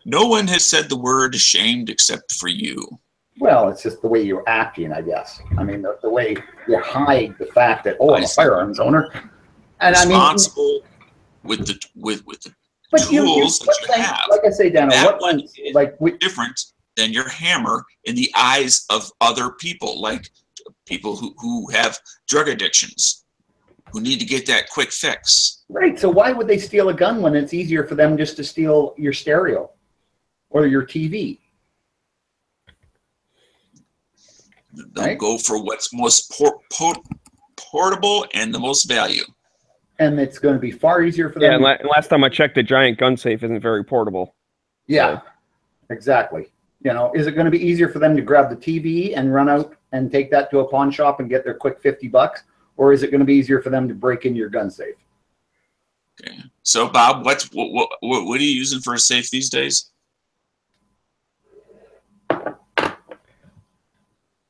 No one has said the word ashamed except for you. Well, it's just the way you're acting, I guess. I mean, the way you hide the fact that, I'm a firearms owner. And responsible with the tools that you have. Like I say, Dana, what one is different than your hammer in the eyes of other people, like people who have drug addictions, who need to get that quick fix. Right. So why would they steal a gun when it's easier for them just to steal your stereo or your TV? They'll go for what's most portable and the most value. And it's going to be far easier for them. Yeah, and last time I checked, the giant gun safe isn't very portable. Yeah, exactly. Is it going to be easier for them to grab the TV and run out and take that to a pawn shop and get their quick $50? Or is it going to be easier for them to break in your gun safe? Okay. So, Bob, what are you using for a safe these days?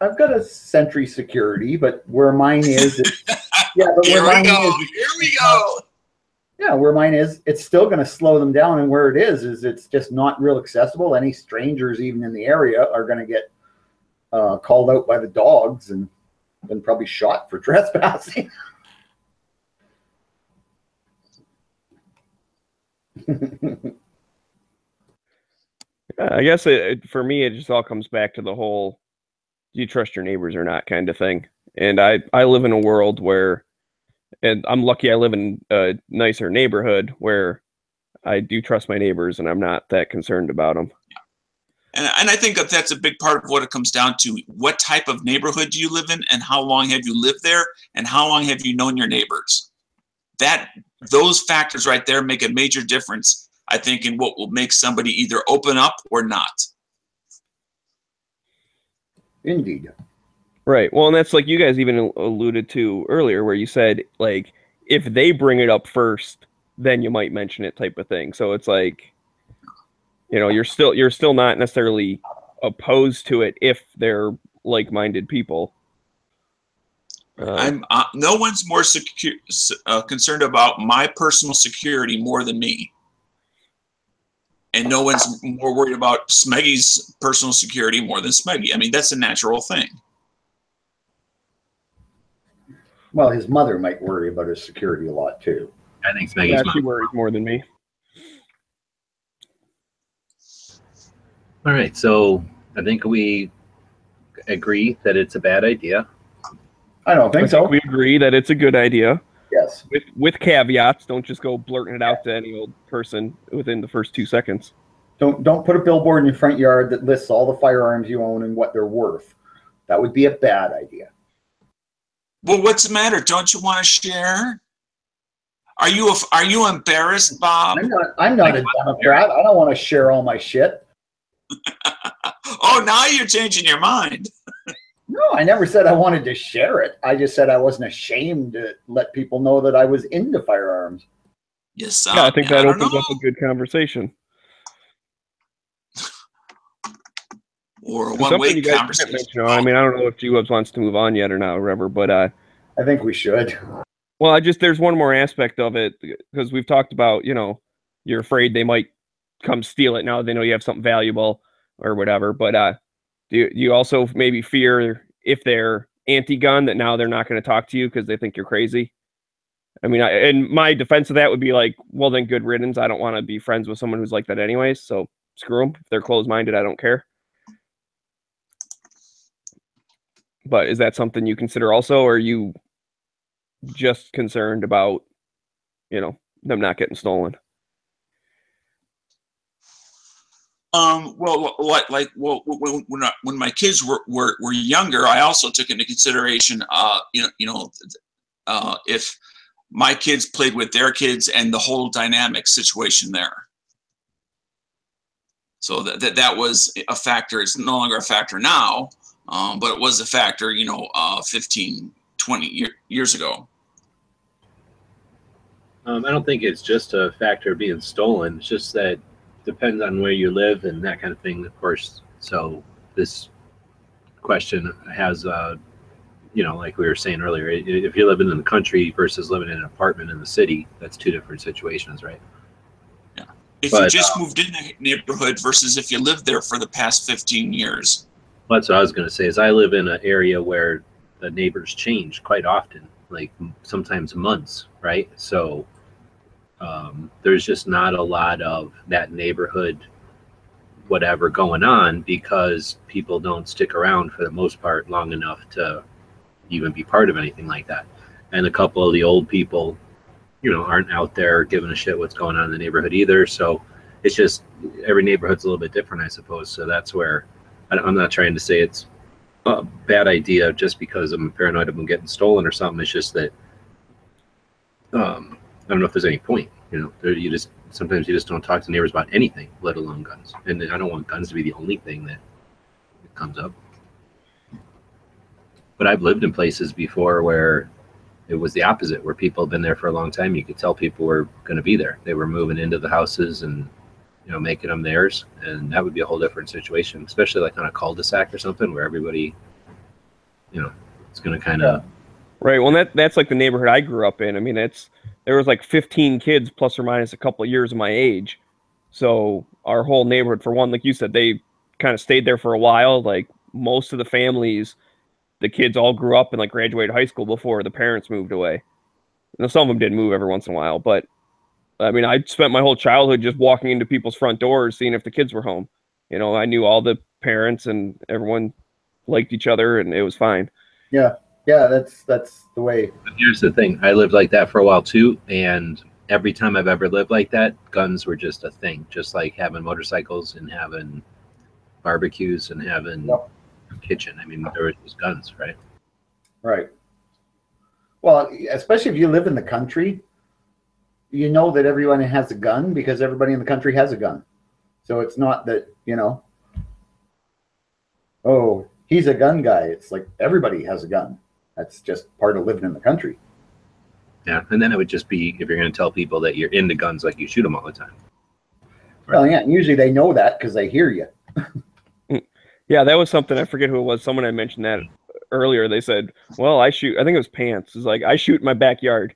I've got a Sentry Security, but where mine is, Here we go. Yeah, where mine is, it's still going to slow them down. And where it is it's just not real accessible. Any strangers even in the area are going to get called out by the dogs and then probably shot for trespassing. I guess for me, it just all comes back to the whole, do you trust your neighbors or not kind of thing. And I live in a world where, and I'm lucky I live in a nicer neighborhood where I do trust my neighbors and I'm not that concerned about them. And I think that that's a big part of what it comes down to. What type of neighborhood do you live in, and how long have you lived there, and how long have you known your neighbors? Those factors right there make a major difference, I think, in what will make somebody either open up or not. Indeed. Right. Well, and that's like you guys even alluded to earlier, where you said, like, if they bring it up first, then you might mention it, type of thing. So it's like, you know, you're still not necessarily opposed to it if they're like-minded people. No one's more concerned about my personal security more than me, and no one's more worried about Smeggy's personal security more than Smeggy. I mean, that's a natural thing. Well, his mother might worry about his security a lot too. I think Smeggy's she worries more than me. All right, so I think we agree that it's a bad idea. I don't think so. We agree that it's a good idea. Yes. With caveats. Don't just go blurting it out to any old person within the first 2 seconds. Don't put a billboard in your front yard that lists all the firearms you own and what they're worth. That would be a bad idea. Well, what's the matter? Don't you want to share? Are you embarrassed, Bob? I'm not a Democrat. I don't want to share all my shit. Oh, now you're changing your mind. No, I never said I wanted to share it. I just said I wasn't ashamed to let people know that I was into firearms. Yes, yeah, I think that opens up a good conversation. Or a one-way conversation. I mean, I don't know if G-Webs wants to move on yet or not, or whatever, but I think we should. Well, there's one more aspect of it, because we've talked about, you know, you're afraid they might come steal it now they know you have something valuable or whatever. But do you also maybe fear, if they're anti-gun, that now they're not going to talk to you because they think you're crazy? I mean, and my defense of that would be like, well, then good riddance. I don't want to be friends with someone who's like that anyways, so screw them. If they're closed-minded, I don't care. But is that something you consider also, or are you just concerned about, you know, them not getting stolen? Well, when my kids were younger, I also took into consideration, if my kids played with their kids and the whole dynamic situation there. So that was a factor. It's no longer a factor now, but it was a factor, 15, 20 years ago. I don't think it's just a factor of being stolen. It's just that depends on where you live and that kind of thing, of course. So this question has, like we were saying earlier, if you're living in the country versus living in an apartment in the city, that's two different situations, right? Yeah. If you just moved in the neighborhood versus if you lived there for the past 15 years. Well, that's what I was going to say, is I live in an area where the neighbors change quite often, like sometimes months, right? So there's just not a lot of that neighborhood whatever going on, because people don't stick around for the most part long enough to even be part of anything like that. And a couple of the old people, aren't out there giving a shit what's going on in the neighborhood either. So it's just, every neighborhood's a little bit different, I suppose. So that's where I'm not trying to say it's a bad idea just because I'm paranoid of them getting stolen or something. It's just that I don't know if there's any point. Sometimes you just don't talk to neighbors about anything, let alone guns. And I don't want guns to be the only thing that comes up. But I've lived in places before where it was the opposite, where people have been there for a long time. You could tell people were going to be there. They were moving into the houses and, making them theirs. And that would be a whole different situation, especially like on a cul-de-sac or something where everybody, it's going to kind of. Right. Well, that's like the neighborhood I grew up in. I mean, there was like 15 kids plus or minus a couple of years of my age. So our whole neighborhood, for one, like you said, they kind of stayed there for a while. Like most of the families, the kids all grew up and like graduated high school before the parents moved away. Now, some of them did move every once in a while, but I mean, I spent my whole childhood just walking into people's front doors, seeing if the kids were home. You know, I knew all the parents and everyone liked each other, and it was fine. Yeah, yeah, that's the way. But here's the thing: I lived like that for a while too, and every time I've ever lived like that, guns were just a thing. Just like having motorcycles and having barbecues and having a kitchen. I mean, there was just guns, right? Right. Well, especially if you live in the country, you know that everyone has a gun because everybody in the country has a gun. So it's not that, you know, oh, he's a gun guy. It's like everybody has a gun. That's just part of living in the country. Yeah, and then it would just be, if you're going to tell people that you're into guns, like you shoot them all the time. Right. Well, yeah, and usually they know that because they hear you. Yeah, that was something, I forget who it was. Someone had mentioned that earlier. They said, well, I think it was Pants. It's like, I shoot in my backyard.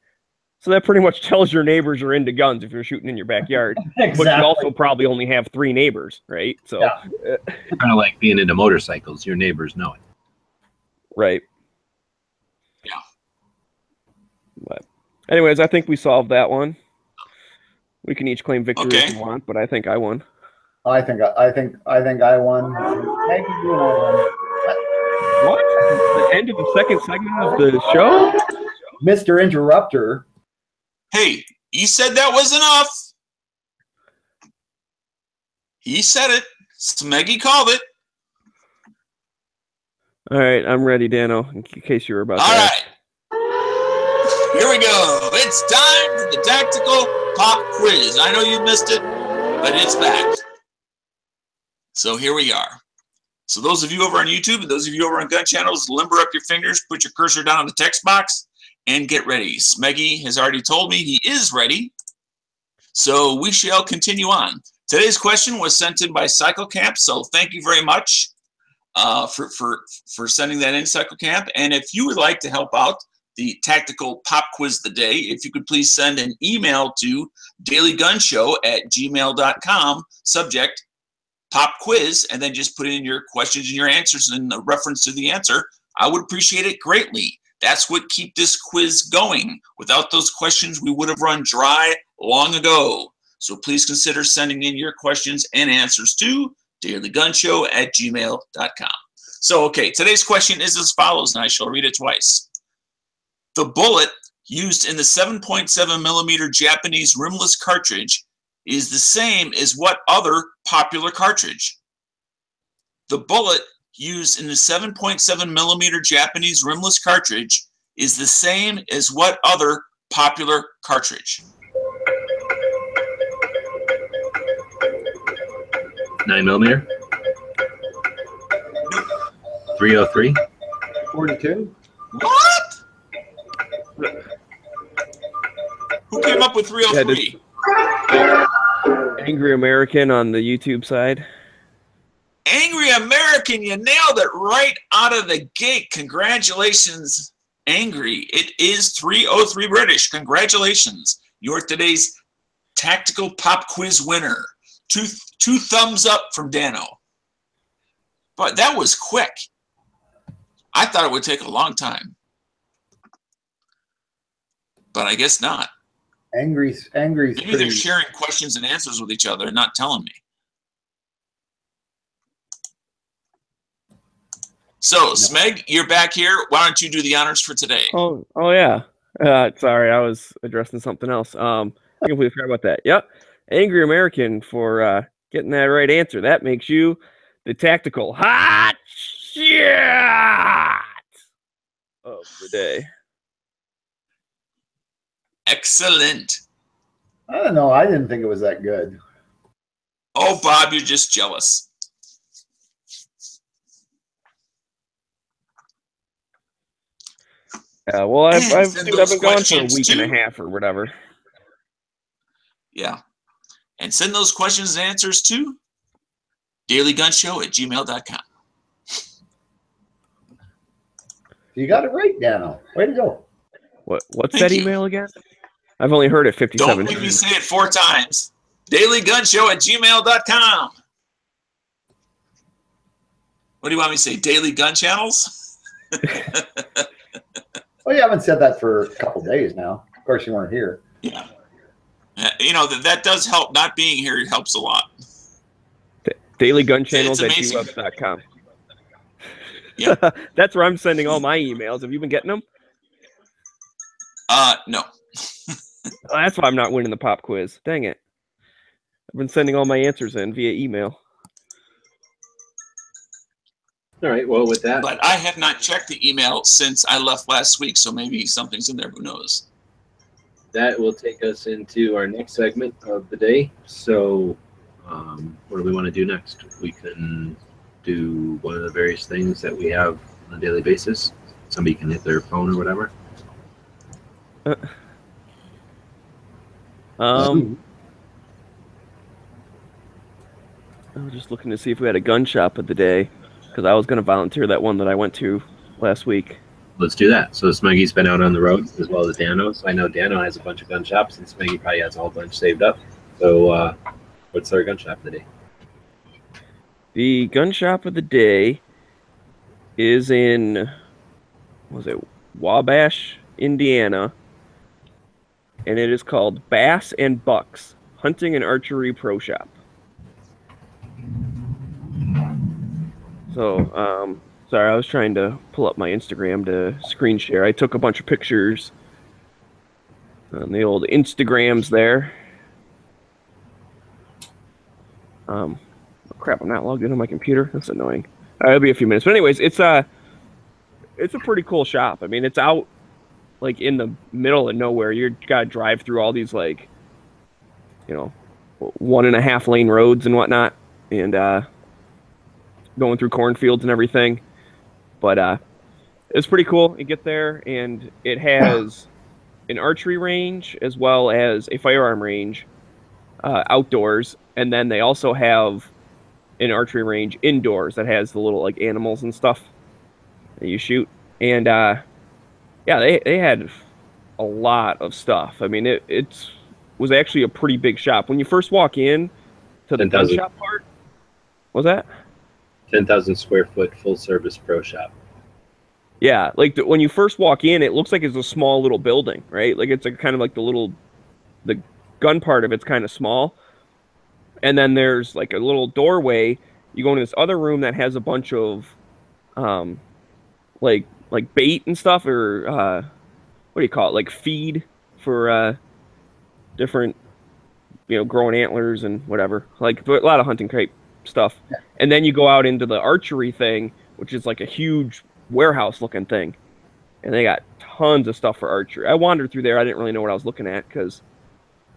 So that pretty much tells your neighbors are into guns if you're shooting in your backyard. Exactly. But you also probably only have 3 neighbors, right? So, yeah. Kind of like being into motorcycles. Your neighbors know it. Right. Yeah. But anyways, I think we solved that one. We can each claim victory if you want, but I think I won. I think I won. Maggie, you and I won. What? The end of the second segment of the show? Mr. Interrupter. Hey, he said that was enough. He said it. Smeggy called it. All right, I'm ready, Dano, in case you were about to ask. All right. Here we go. It's time for the Tactical Pop Quiz. I know you missed it, but it's back. So here we are. So those of you over on YouTube and those of you over on gun channels, limber up your fingers, put your cursor down on the text box, and get ready. Smeggy has already told me he is ready. So we shall continue on. Today's question was sent in by CycleCamp, so thank you very much for sending that in, CycleCamp. And if you would like to help out the Tactical Pop Quiz of the Day, if you could please send an email to dailygunshow@gmail.com, subject Pop Quiz, and then just put in your questions and your answers and a reference to the answer. I would appreciate it greatly. That's what keep this quiz going. Without those questions, we would have run dry long ago. So please consider sending in your questions and answers to dailygunshow@gmail.com. So, okay, today's question is as follows, and I shall read it twice. The bullet used in the 7.7 millimeter Japanese rimless cartridge is the same as what other popular cartridge? The bullet used in the 7.7 millimeter Japanese rimless cartridge is the same as what other popular cartridge? 9mm? 303? 42? What? Who came up with 303? Angry American on the YouTube side. Angry American, you nailed it right out of the gate. Congratulations, Angry. It is 303 British. Congratulations. You're today's Tactical Pop Quiz winner. Two thumbs up from Dano. But that was quick. I thought it would take a long time. But I guess not. Angry's Maybe pretty... they're sharing questions and answers with each other and not telling me. So, Smeg, you're back here. Why don't you do the honors for today? Oh yeah. Sorry, I was addressing something else. I completely forgot about that. Yep. Angry American for getting that right answer. That makes you the tactical hot shot of the day. Excellent. I don't know. I didn't think it was that good. Oh, Bob, you're just jealous. Well, I've been gone for a week too. and a half or whatever. Yeah. And send those questions and answers to dailygunshow@gmail.com. You got it right, Dano. Way to go. What's Thank that you. email again? I've only heard it 57 Don't make me times. say it 4 times. dailygunshow@gmail.com. What do you want me to say? Daily Gun Channels? Well, you haven't said that for a couple days now. Of course, you weren't here. Yeah. You know, that does help. Not being here helps a lot. dailygunchannels@gwebs.com. Yep. That's where I'm sending all my emails. Have you been getting them? No. Oh, that's why I'm not winning the pop quiz. Dang it. I've been sending all my answers in via email. All right. Well, with that, But I have not checked the email since I left last week, so maybe something's in there. Who knows? that will take us into our next segment of the day. So, what do we want to do next? We can do one of the various things that we have on a daily basis. Somebody can hit their phone or whatever. I was just looking to see if we had a gun shop of the day, because I was going to volunteer that one that I went to last week. Let's do that. So Smeggy's been out on the road as well as Dano. So I know Dano has a bunch of gun shops, and Smeggy probably has a whole bunch saved up. So what's our gun shop of the day? The gun shop of the day is in, what was it, Wabash, Indiana, and it is called Bass and Bucks Hunting and Archery Pro Shop. So, sorry, I was trying to pull up my Instagram to screen share. I took a bunch of pictures on the old Instagrams there. Crap, I'm not logged into my computer. That's annoying. All right, it'll be a few minutes. But anyways, it's a pretty cool shop. I mean, it's out like in the middle of nowhere. You gotta drive through all these like, 1.5 lane roads and whatnot, and going through cornfields and everything. But it's pretty cool. You get there, and it has an archery range as well as a firearm range outdoors, and then they also have an archery range indoors that has the little like animals and stuff that you shoot. And yeah, they had a lot of stuff. I mean, it was actually a pretty big shop. When you first walk in to the gun shop part, what was that? 10,000 square foot full service pro shop. Yeah, like when you first walk in, it looks like it's a small little building, right? Like it's kind of like the gun part of it's kind of small. And then there's like a little doorway. You go into this other room that has a bunch of like bait and stuff, or what do you call it? Like feed for different, growing antlers and whatever. Like a lot of hunting crate stuff. And then you go out into the archery thing, which is like a huge warehouse looking thing. And they got tons of stuff for archery. I wandered through there. I didn't really know what I was looking at because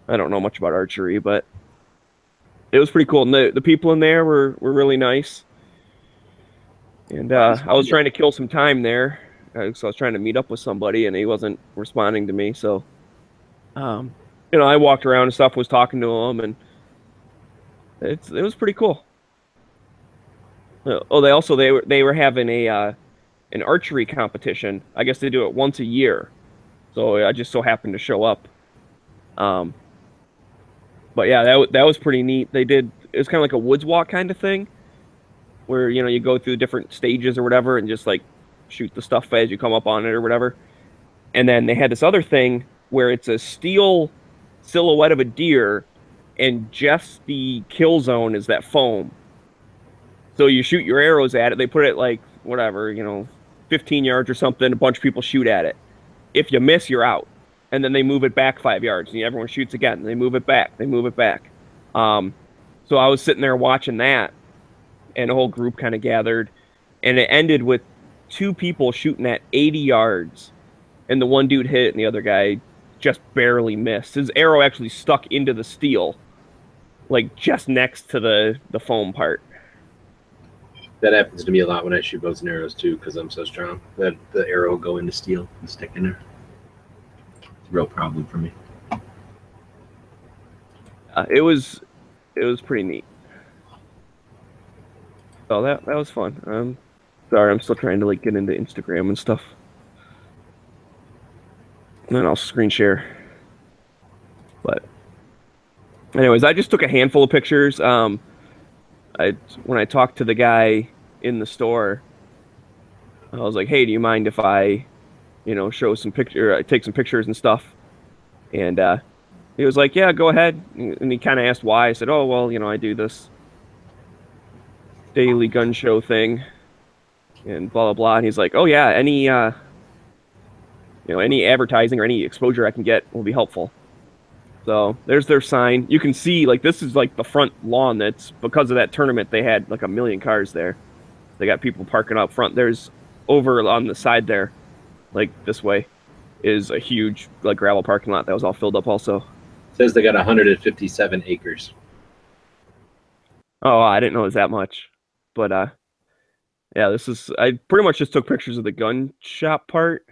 I don't know much about archery, but it was pretty cool. And the people in there were really nice. And I was trying to kill some time there. So I was trying to meet up with somebody, and he wasn't responding to me. So, I walked around and stuff, was talking to him, and it was pretty cool. Oh, they were having an archery competition. I guess they do it once a year. So I just so happened to show up. But yeah, that was pretty neat. It was kind of like a woods walk kind of thing, where you go through different stages or whatever, and just like shoot the stuff as you come up on it or whatever. And then they had this other thing where it's a steel silhouette of a deer, and just the kill zone is that foam. So you shoot your arrows at it. They put it like whatever, 15 yards or something. A bunch of people shoot at it. If you miss, you're out. And then they move it back 5 yards, and everyone shoots again. They move it back. They move it back. So I was sitting there watching that, and a whole group kind of gathered, and it ended with 2 people shooting at 80 yards, and the one dude hit, and the other guy just barely missed. His arrow actually stuck into the steel, like just next to the foam part. That happens to me a lot when I shoot bows and arrows too, because I'm so strong. That the arrow will go into steel and stick in there. Real problem for me. It was pretty neat. So that was fun. Sorry, I'm still trying to get into Instagram and stuff. And then I'll screen share. But anyways, I just took a handful of pictures. When I talked to the guy in the store, I was like, "Hey, do you mind if I, show some picture, take some pictures and stuff?" And he was like, "Yeah, go ahead." And he kind of asked why. I said, "Oh, well, I do this daily gun show thing, and blah blah blah." And he's like, "Oh yeah, any any advertising or any exposure I can get will be helpful." So there's their sign. You can see, like, this is like the front lawn. That's because of that tournament. They had like a million cars there. They got people parking up front. There's over on the side there, like this way, is a huge like gravel parking lot that was all filled up also. It says they got 157 acres. Oh, I didn't know it was that much. But yeah, I pretty much just took pictures of the gun shop part.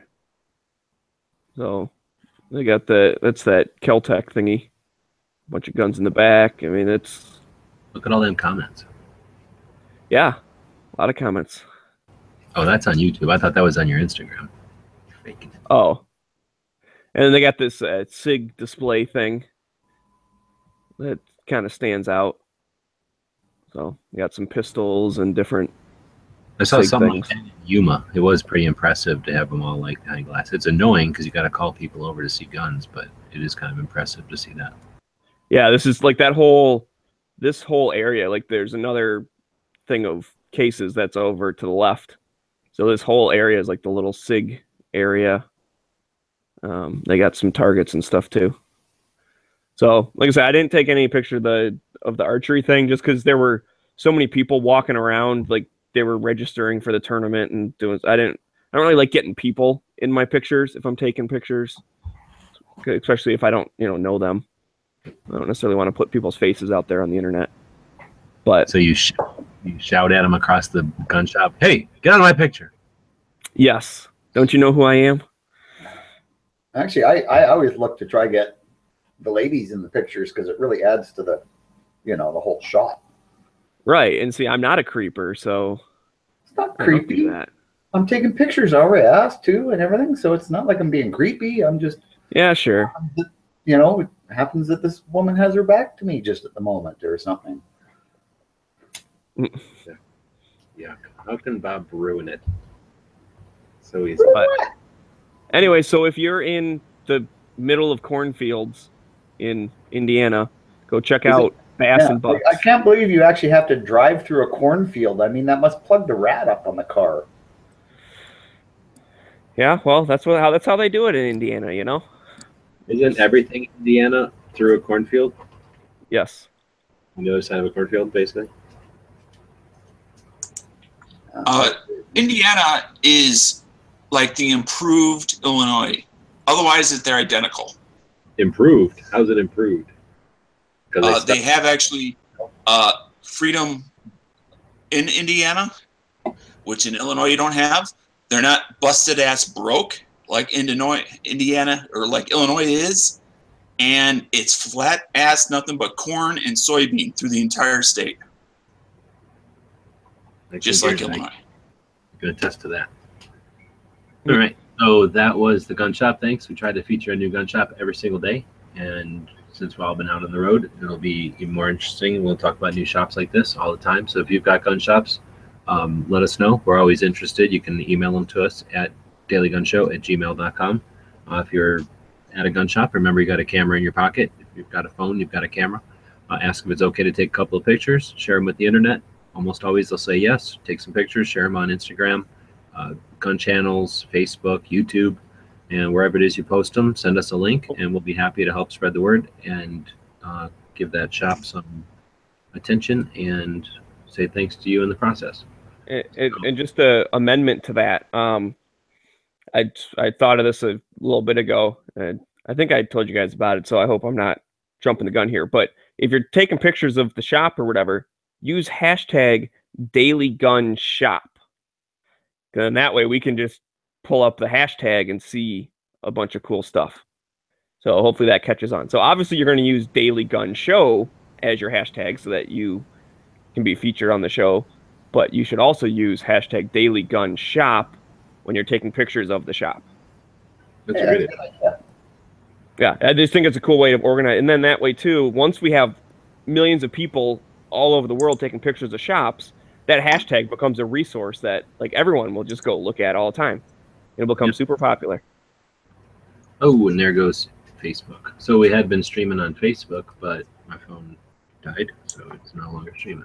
So they got that's that Keltec thingy. Bunch of guns in the back. I mean, it's... Look at all them comments. Yeah, a lot of comments. Oh, that's on YouTube. I thought that was on your Instagram. You're faking it. Oh. And then they got this SIG display thing that kind of stands out. So you got some pistols and different... I saw SIG something things. like that in Yuma. It was pretty impressive to have them all like behind glass. It's annoying because you got to call people over to see guns, but it is kind of impressive to see that. Yeah, this is like this whole area. Like there's another thing of cases that's over to the left. So this whole area is like the little SIG area. They got some targets and stuff too. So like I said, I didn't take any picture of the archery thing just because there were so many people walking around. Like they were registering for the tournament and doing. I don't really like getting people in my pictures if I'm taking pictures, especially if I don't know them. I don't necessarily want to put people's faces out there on the internet. But so you shout at them across the gun shop, "Hey, get out of my picture!" Yes, don't you know who I am? Actually, I always look to try to get the ladies in the pictures because it really adds to the the whole shot. Right, and see, I'm not a creeper, so It's not I don't creepy. do that. I'm taking pictures. I already asked to and everything, so it's not like I'm being creepy. I'm just, Yeah, sure. it happens that this woman has her back to me just at the moment or something. Yeah, how can Bob ruin it so easy? But anyway, so if you're in the middle of cornfields in Indiana, go check out Bass and Bucks. I can't believe you actually have to drive through a cornfield. I mean, that must plug the rat up on the car. Yeah, well, that's how they do it in Indiana, Isn't everything in Indiana through a cornfield? Yes. On the other side of a cornfield, basically. Indiana is like the improved Illinois. Otherwise, they're identical. Improved? How's it improved? They have actually freedom in Indiana, which in Illinois you don't have. They're not busted ass broke like Indiana or like Illinois is, and it's flat ass nothing but corn and soybean through the entire state, just like Illinois. I can attest to that. All right, so that was the gun shop. Thanks. We try to feature a new gun shop every single day, and since we've all been out on the road, it'll be even more interesting. We'll talk about new shops like this all the time. So if you've got gun shops, let us know. We're always interested. You can email them to us at dailygunshow@gmail.com. If you're at a gun shop, remember you got a camera in your pocket. If you've got a phone, you've got a camera. Ask if it's okay to take a couple of pictures, share them with the internet. Almost always they'll say yes. Take some pictures, share them on Instagram, gun channels, Facebook, YouTube, and wherever it is you post them, send us a link, and we'll be happy to help spread the word and give that shop some attention and say thanks to you in the process. And just an amendment to that, I thought of this a little bit ago, and I think I told you guys about it, so I hope I'm not jumping the gun here. But if you're taking pictures of the shop or whatever, use hashtag #DailyGunShop. And that way we can just pull up the hashtag and see a bunch of cool stuff. So hopefully that catches on. So obviously you're going to use Daily Gun Show as your hashtag so that you can be featured on the show. But you should also use hashtag #DailyGunShop when you're taking pictures of the shop. That's great. Yeah, I just think it's a cool way to organize. And then that way, too, once we have millions of people all over the world taking pictures of shops, that hashtag becomes a resource that like everyone will just go look at all the time. It'll become super popular. Oh, and there goes Facebook. So we had been streaming on Facebook, but my phone died, so it's no longer streaming.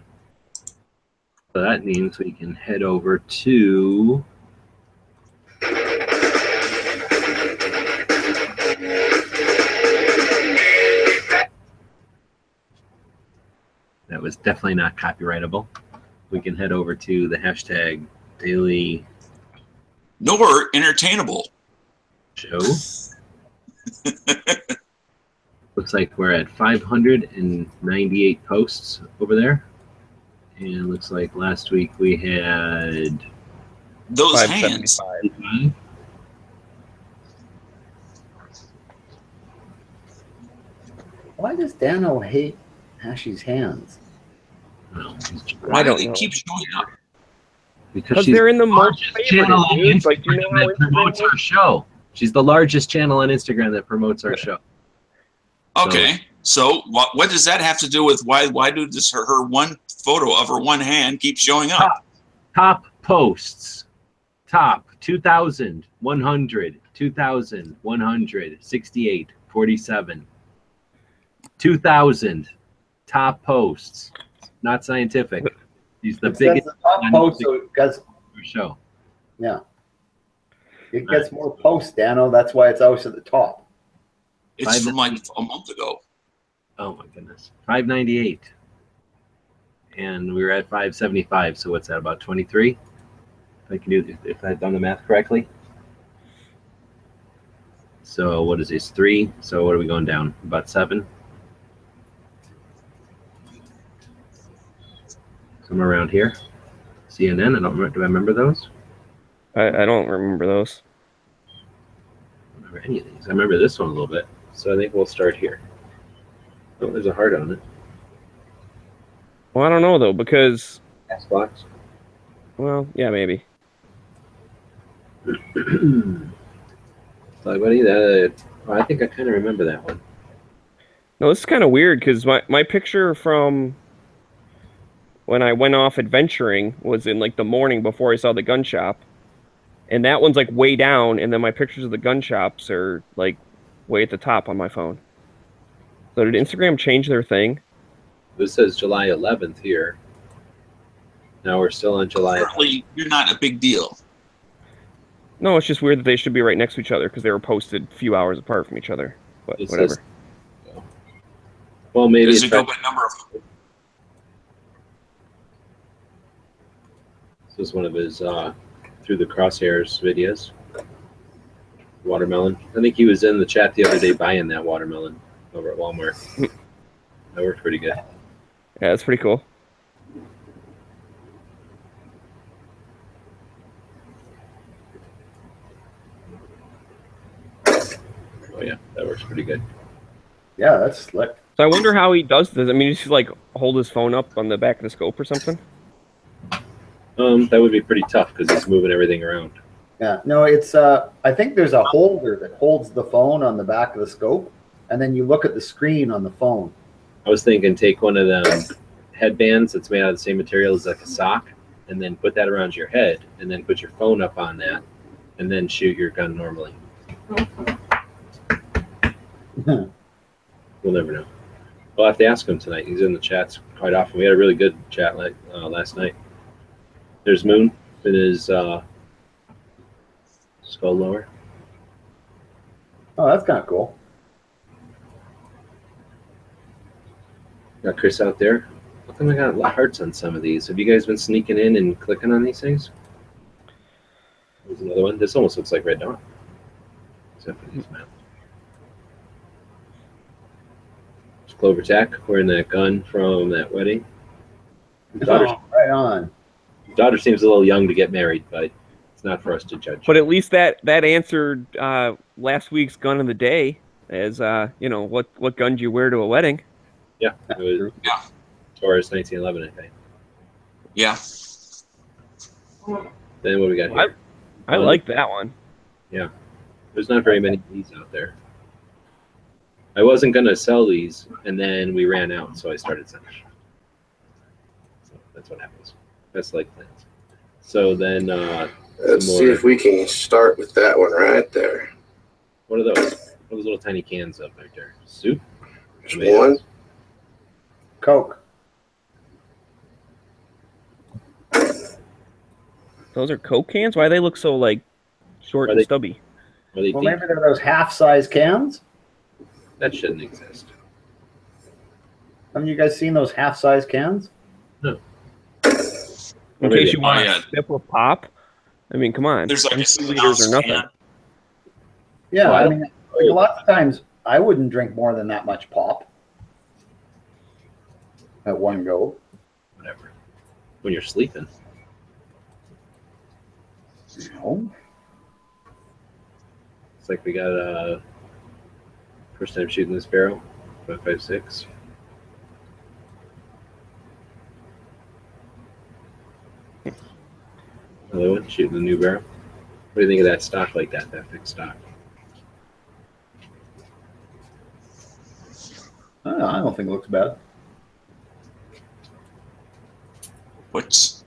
So that means we can head over to that was definitely not copyrightable. We can head over to the hashtag daily Nor entertainable show. Looks like we're at 598 posts over there. And it looks like last week we had those hands. Why does Dano hate Hashi's hands? Why do they keep showing up? Because they're in the most channel on dude. Instagram Like, you know how that promotes our show. She's the largest channel on Instagram that promotes our show. Okay, so what does that have to do with why do this her one photo of her one hand keep showing up? Top posts. Top 2,100, 2,168, 47. 2,000 top posts. Not scientific. He's the biggest the top post, so it gets show. Yeah. It gets more posts, Dano. That's why it's always at the top. It's from like a month ago. Oh my goodness. 598. And we were at 575. So what's that, about 23? If I've done the math correctly. So what is this? 3. So what are we going down? About 7? Somewhere around here. CNN. I don't remember. Do I remember those? I don't remember those. I don't remember any of these. I remember this one a little bit. So I think we'll start here. Oh, there's a heart on it. Well, I don't know though, because Xbox. Well, yeah, maybe. Sorry, buddy. I think I kind of remember that one. No, this is kind of weird because my picture from when I went off adventuring was in like the morning before I saw the gun shop, and that one's like way down, and then my pictures of the gun shops are like way at the top on my phone. So did Instagram change their thing? This says July 11th here. Now we're still on July. Apparently, you're not a big deal. No, it's just weird that they should be right next to each other because they were posted a few hours apart from each other. But It whatever. says- Well, maybe Does it's it go by number of? this is one of his Through the Crosshairs videos. Watermelon. I think he was in the chat the other day buying that watermelon over at Walmart. That worked pretty good. Yeah, that's pretty cool. Oh yeah, that works pretty good. Yeah, that's slick. So I wonder how he does this. I mean, he's like hold his phone up on the back of the scope or something. That would be pretty tough because he's moving everything around. Yeah, no, it's I think there's a holder that holds the phone on the back of the scope, and then you look at the screen on the phone. I was thinking take one of them headbands that's made out of the same material as like a sock, and then put that around your head, and then put your phone up on that, and then shoot your gun normally. We'll never know. We'll have to ask him tonight. He's in the chats quite often. We had a really good chat last night. There's Moon in his skull lower. Oh, that's kind of cool. Got Chris out there. How come I got hearts on some of these? Have you guys been sneaking in and clicking on these things? There's another one. This almost looks like Red Dawn. Except for these maps. It's Clover Tack wearing that gun from that wedding. Oh, right on. Daughter seems a little young to get married, but it's not for us to judge. But at least that answered last week's gun of the day as you know, what gun do you wear to a wedding? Yeah, it was Taurus 1911, I think. Yeah. Then what we got here? I like that one. Yeah, there's not very many of these out there. I wasn't gonna sell these, and then we ran out, so I started selling. So that's what happens. That's like plans. So then, Let's see if we can start with that one right there. What are those? What are those little tiny cans up right there? Soup? There's one. Coke. Those are Coke cans? Why do they look so like short and stubby? Well, maybe they're those half-size cans. That shouldn't exist. Haven't you guys seen those half-size cans? No. In case you want a sip of pop. I mean, come on. There's like a 2 liters or nothing. can. Yeah, I mean, like a lot of times I wouldn't drink more than that much pop at one go. Whatever. When you're sleeping. No. It's like we got first time shooting this barrel, 5.56. Another one shooting the new barrel. What do you think of that stock like that big stock? I don't think it looks bad. What's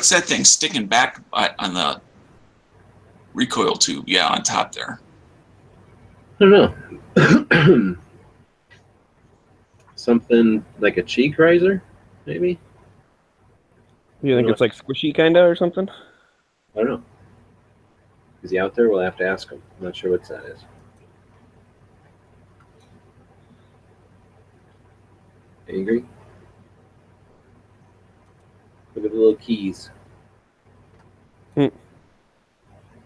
that thing sticking back on the recoil tube? Yeah, on top there. I don't know. Something like a cheek riser, maybe? You think it's like squishy kind of or something? I don't know. Is he out there? We'll have to ask him. I'm not sure what that is. Angry? Look at the little keys. Yeah,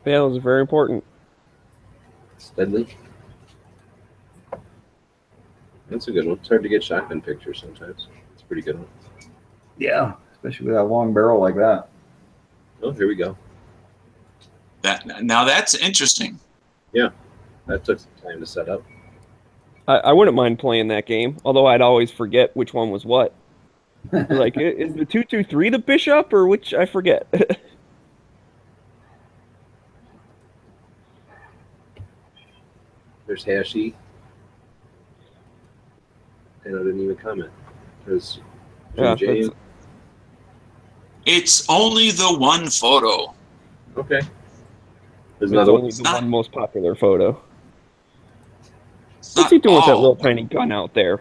those are very important. Steadily. That's a good one. It's hard to get shotgun pictures sometimes. It's a pretty good one. Yeah, especially with that long barrel like that. Oh, here we go. Now that's interesting. Yeah, that took some time to set up. I wouldn't mind playing that game, although I'd always forget which one was what. Like, is the 2-2-3 the bishop, or which? I forget. There's Hashi. And I didn't even comment. There's James. It's only the one photo. Okay. There's It's another only one. the one most popular photo. What's he doing with that little tiny gun out there?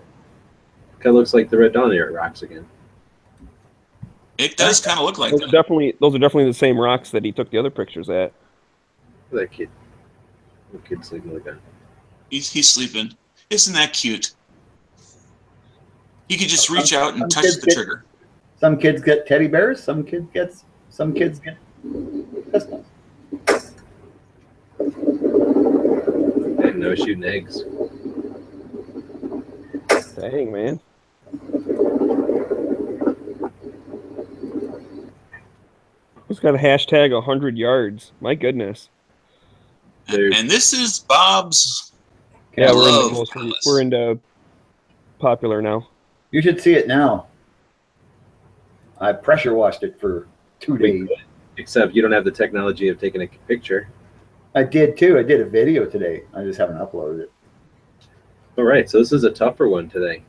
Kind of looks like the Red Dawn rocks again. It does kind of look like Those that. are definitely the same rocks that he took the other pictures at. Look at that kid. The kid sleeping like that. He's sleeping. Isn't that cute? He could just reach out and touch the trigger. Some kids get teddy bears. Some kids get pistols. I didn't know I was shooting eggs. Dang, man. Who's got a hashtag 100 yards? My goodness. And this is Bob's. Yeah, love we're into popular now. You should see it now. I pressure washed it for 2 days. Except you don't have the technology of taking a picture. I did too. I did a video today. I just haven't uploaded it. All right, so this is a tougher one today.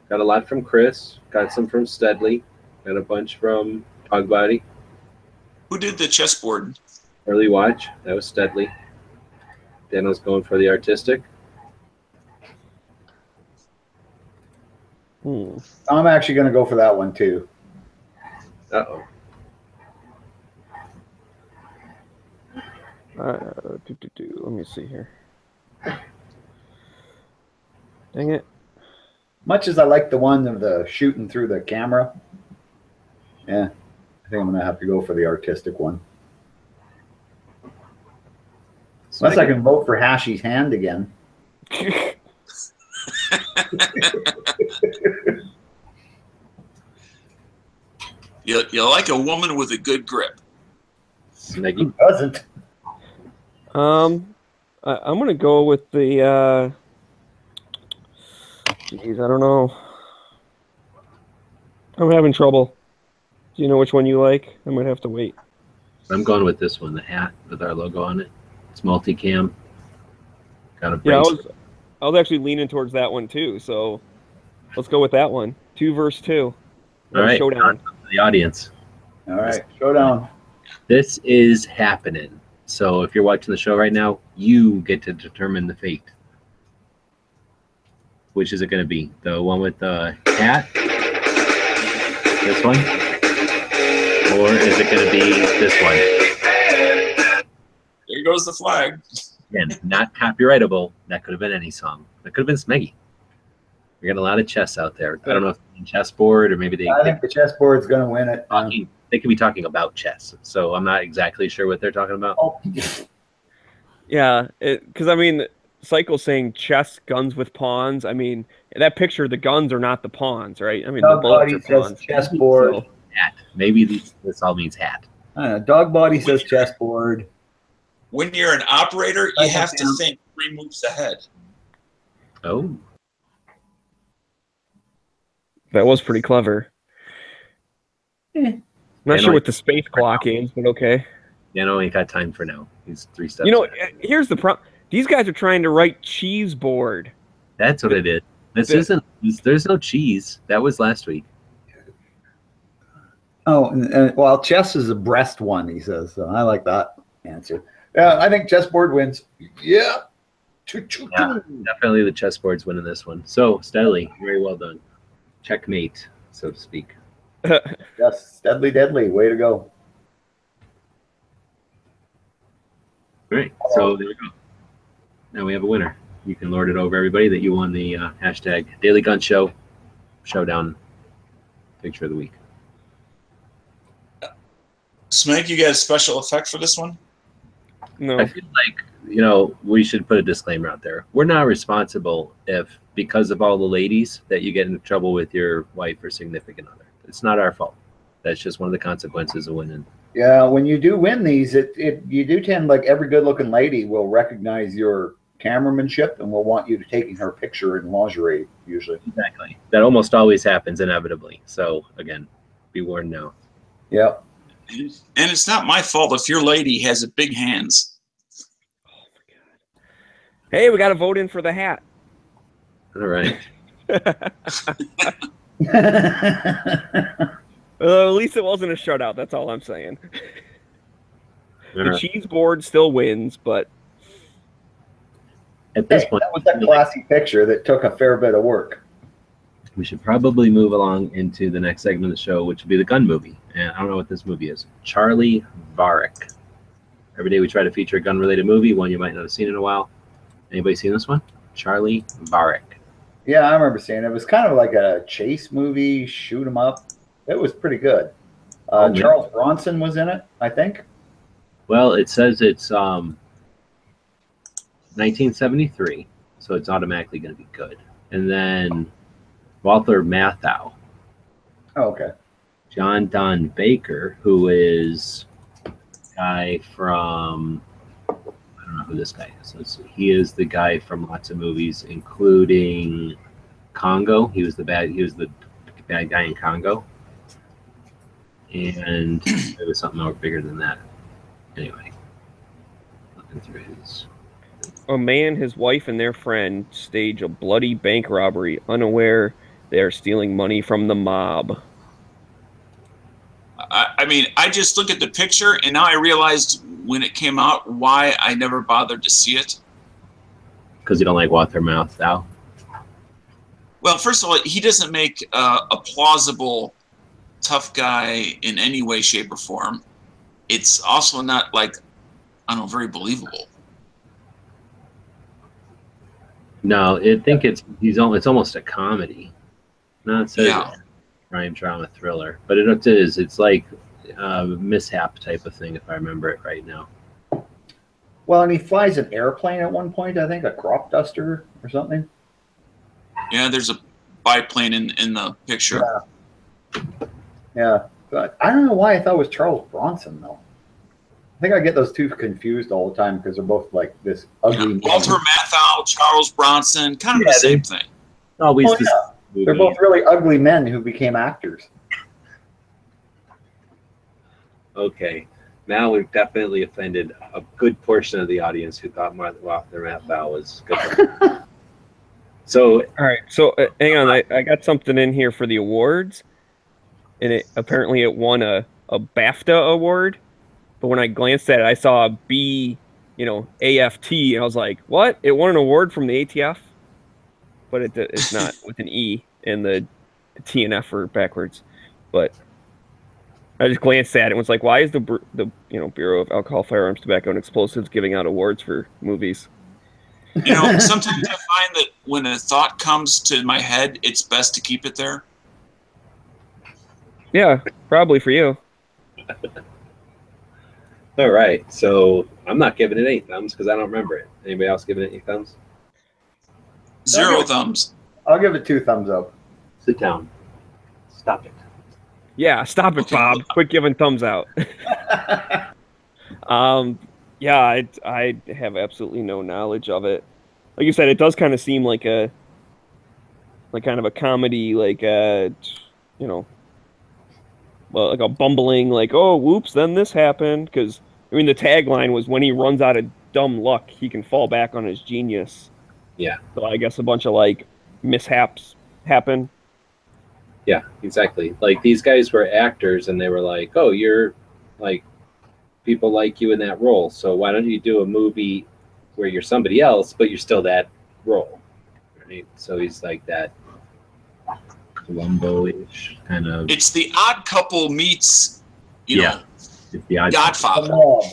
Got a lot from Chris. Got some from Steadley. Got a bunch from Hogbody. Who did the chessboard? Early watch. That was Steadley. Daniel's going for the artistic. I'm actually going to go for that one too. Uh-oh. Let me see here. Dang it. Much as I like the one of the shooting through the camera, yeah, I think I'm going to have to go for the artistic one. Unless I can vote for Hashi's hand again. You like a woman with a good grip. Snaggy. Who doesn't? I'm gonna go with the. Geez, I don't know. I'm having trouble. Do you know which one you like? I might have to wait. I'm going with this one, the hat with our logo on it. It's multicam. Got a Yeah, brace. I was actually leaning towards that one too. So let's go with that one. 2 versus 2. All right, Showdown. the audience. All right, showdown. This is happening. So if you're watching the show right now, you get to determine the fate. Which is it going to be? The one with the hat? This one? Or is it going to be this one? There goes the flag. Again, not copyrightable. That could have been any song. That could have been Smeggy. We got a lot of chess out there. I don't know if it's chessboard or maybe I think the chessboard's going to win it. They could be talking about chess. So I'm not exactly sure what they're talking about. Oh. Yeah, because I mean, Cycle's saying chess, guns with pawns. I mean, that picture, the guns are not the pawns, right? I mean, the bullets are pawns. Chessboard. So, hat. Maybe this all means hat. Dog body says chessboard. When you're an operator, you have to think 3 moves ahead. Oh. That was pretty clever. Not sure what the space clock is, but okay. Dano ain't got time for now. He's 3 steps. You know, here's the problem. These guys are trying to write cheese board. That's what it is. There's no cheese. That was last week. Oh, well, chess is a breast one, he says. So I like that answer. Yeah, I think chessboard wins. Yeah. Yeah, definitely the chessboard's winning this one. So, steadily, very well done. Checkmate, so to speak. Yes, steadily deadly. Way to go. All right, so there we go. Now we have a winner. You can lord it over everybody that you won the hashtag Daily Gun Show Showdown picture of the week. Smeg, you got a special effect for this one? No. I feel like, we should put a disclaimer out there. We're not responsible if, because of all the ladies, that you get into trouble with your wife or significant other. It's not our fault. That's just one of the consequences of winning. Yeah, when you do win these, you do tend, like every good-looking lady will recognize your cameramanship and will want you to taking her picture in lingerie, usually. Exactly. That almost always happens inevitably. So, again, be warned now. Yep. And it's not my fault if your lady has big hands. Oh my god! Hey, we got to vote in for the hat. All right. At least it wasn't a shutout. That's all I'm saying. The cheese board still wins, but at this point, that was a classy picture that took a fair bit of work. We should probably move along into the next segment of the show, which will be the gun movie. And I don't know what this movie is. Charlie Varick. Every day we try to feature a gun-related movie, one you might not have seen in a while. Anybody seen this one? Charlie Varick. Yeah, I remember seeing it. It was kind of like a chase movie, shoot 'em up. It was pretty good. Charles Bronson was in it, I think. Well, it says it's 1973, so it's automatically going to be good. And then Walter Matthau. Oh, okay. John Don Baker, who is a guy from, I don't know who this guy is. He is the guy from lots of movies, including Congo. He was the bad guy in Congo. And there was something more bigger than that. Anyway, looking through his. A man, his wife, and their friend stage a bloody bank robbery, unaware they are stealing money from the mob. I mean, I just look at the picture, and now I realized when it came out why I never bothered to see it. Because you don't like Walter Matthau? Well, first of all, he doesn't make a plausible tough guy in any way, shape, or form. It's also not, like, I don't know, very believable. No, I think it's almost a comedy. Not so crime drama thriller, but it is. It's like a mishap type of thing, if I remember it right now. Well, and he flies an airplane at one point, I think, a crop duster or something. Yeah, there's a biplane in the picture. Yeah, but I don't know why I thought it was Charles Bronson, though. I think I get those two confused all the time because they're both like this ugly. Yeah, Walter Matthau, Charles Bronson, kind of the same thing. Always They're both really ugly men who became actors. Okay. now we've definitely offended a good portion of the audience who thought Martha Matt Bow was good. So, all right. So hang on, I got something in here for the awards, and apparently it won a BAFTA award. But when I glanced at it, I saw a B, AFT, and I was like, what? It won an award from the ATF? But it's not with an E, and the T and F are backwards. But I just glanced at it and was like, why is the Bureau of Alcohol, Firearms, Tobacco, and Explosives giving out awards for movies? Sometimes I find that when a thought comes to my head, it's best to keep it there. Yeah, probably for you. All right, so I'm not giving it any thumbs because I don't remember it. Anybody else giving it any thumbs? 0 thumbs. I'll give it 2 thumbs up. Sit down. Stop it. Yeah, stop it, Okay. Bob. Quit giving thumbs out. Yeah, I have absolutely no knowledge of it. Like you said, it does kind of seem like kind of a comedy, well, like a bumbling, like, oh, whoops, then this happened. Because, I mean, the tagline was, when he runs out of dumb luck, he can fall back on his genius. Yeah. So I guess a bunch of, like, mishaps happen. Yeah, exactly. Like, these guys were actors, and they were like, oh, you're, like, people like you in that role, so why don't you do a movie where you're somebody else, but you're still that role, right? So he's like that Columbo-ish kind of. It's the Odd Couple meets, It's the Odd Godfather. All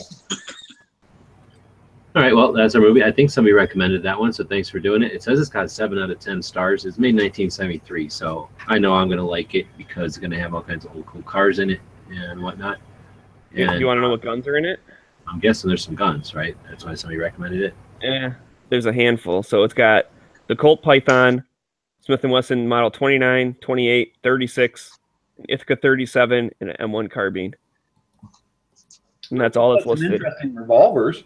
right, well, that's our movie. I think somebody recommended that one, so thanks for doing it. It says it's got 7 out of 10 stars. It's made in 1973, so I know I'm going to like it because it's going to have all kinds of old cool cars in it and whatnot. And You want to know what guns are in it? I'm guessing there's some guns, right? That's why somebody recommended it. Yeah, there's a handful. So it's got the Colt Python, Smith & Wesson Model 29, 28, 36, an Ithaca 37, and an M1 carbine. And that's all that's Some listed. interesting revolvers.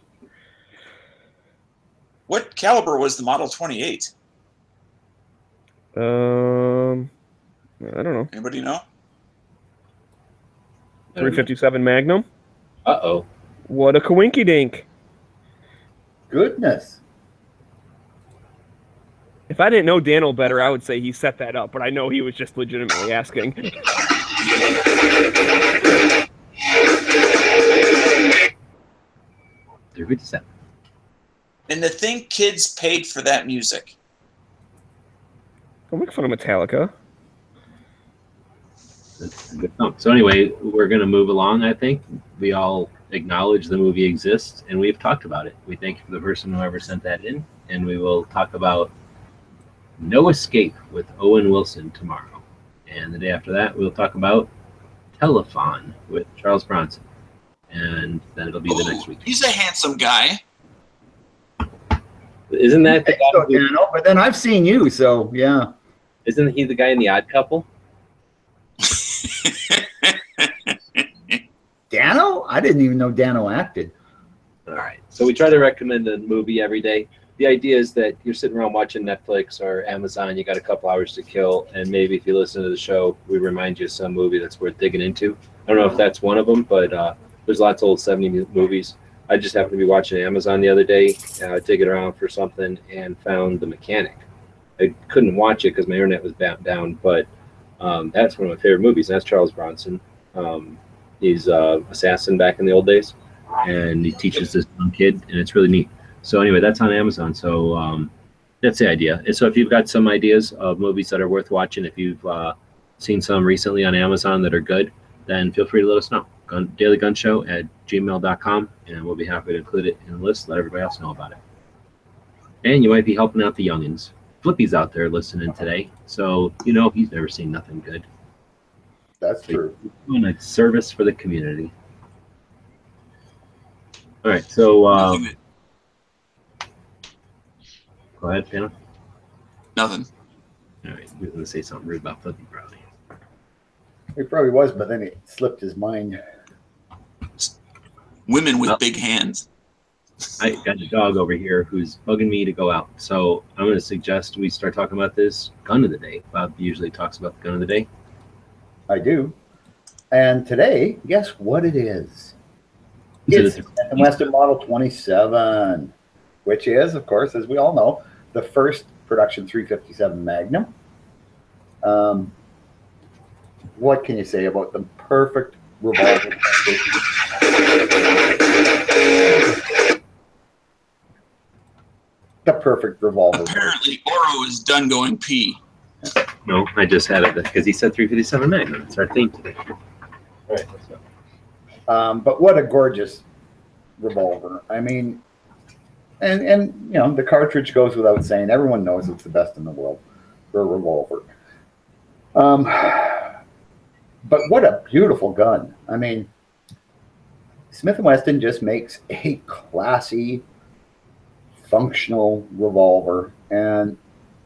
What caliber was the Model 28? I don't know. Anybody know? 357 Magnum. Uh-oh. What a coinky dink. Goodness. If I didn't know Daniel better, I would say he set that up, but I know he was just legitimately asking. 357. And to think kids paid for that music. Don't make fun of Metallica. That's a good thumb. So anyway, we're going to move along, I think. We all acknowledge the movie exists, and we've talked about it. We thank you for the person who ever sent that in, and we will talk about No Escape with Owen Wilson tomorrow. And the day after that, we'll talk about Telephone with Charles Bronson. And then it'll be the next week. He's a handsome guy. Isn't that the guy So, Daniel, but then I've seen you, so yeah. Isn't he the guy in The Odd Couple? Dano? I didn't even know Dano acted. All right. So we try to recommend a movie every day. The idea is that you're sitting around watching Netflix or Amazon, you got a couple hours to kill, and maybe if you listen to the show, we remind you of some movie that's worth digging into. I don't know if that's one of them, but there's lots of old 70s movies. I just happened to be watching Amazon the other day, digging around for something, and found The Mechanic. I couldn't watch it because my internet was down, but that's one of my favorite movies. That's Charles Bronson. He's an assassin back in the old days, and he teaches this young kid, and it's really neat. So anyway, that's on Amazon. So that's the idea. And so if you've got some ideas of movies that are worth watching, if you've seen some recently on Amazon that are good, then feel free to let us know. dailygunshow@gmail.com, and we'll be happy to include it in the list, let everybody else know about it. And you might be helping out the youngins. Flippy's out there listening today, so you know he's never seen nothing good. That's true. Doing a service for the community. All right, so go ahead, Pano. Nothing. All right, we were going to say something rude about Flippy, probably. He probably was, but then it slipped his mind. Women with big hands. I got a dog over here who's bugging me to go out, so I'm going to suggest we start talking about this gun of the day. Bob usually talks about the gun of the day. I do. And today, guess what it is? It's Smith & Wesson Model 27, which is, of course, as we all know, the first production 357 Magnum. What can you say about the perfect revolver? The perfect revolver. Apparently, Oro is done going pee. No, I just had it because he said 357 Magnum. It's our theme today. All right. But what a gorgeous revolver. I mean, and you know, the cartridge goes without saying. Everyone knows it's the best in the world for a revolver. But what a beautiful gun. I mean, Smith & Wesson just makes a classy, functional revolver, and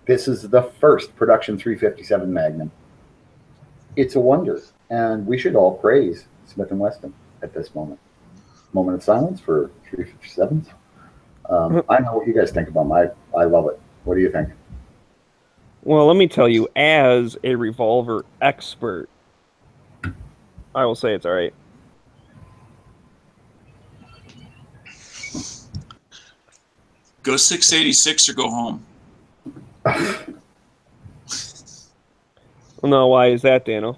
this is the first production 357 Magnum. It's a wonder, and we should all praise Smith & Wesson at this moment. Moment of silence for 357s. I know what you guys think about them. I love it. What do you think? Well, let me tell you, as a revolver expert, I will say it's all right. Go 686 or go home. Well, no, why is that, Dano?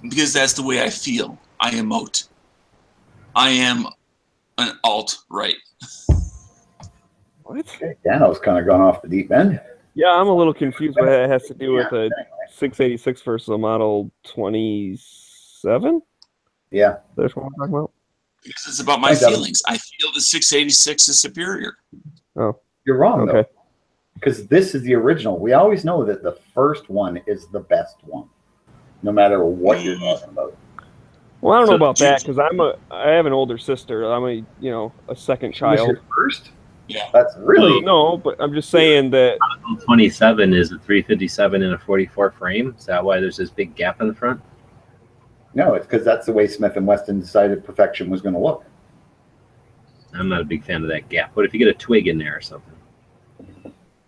Because that's the way I feel. I emote. I am an alt-right. What? Okay, Dano's kind of gone off the deep end. Yeah, I'm a little confused what that has to do with a 686 versus a Model 27? Yeah. That's what we're talking about? Because it's about my feelings. I feel the 686 is superior. Oh. You're wrong, Okay. though. Because this is the original. We always know that the first one is the best one, no matter what you're talking about. Well, I don't know about that because I have an older sister. I'm a second child. Was your first? Yeah. That's really No, but I'm just saying that 27 is a 357 in a 44 frame. Is that why there's this big gap in the front? no. It's because that's the way Smith & Wesson decided perfection was going to look. I'm not a big fan of that gap. What if you get a twig in there or something?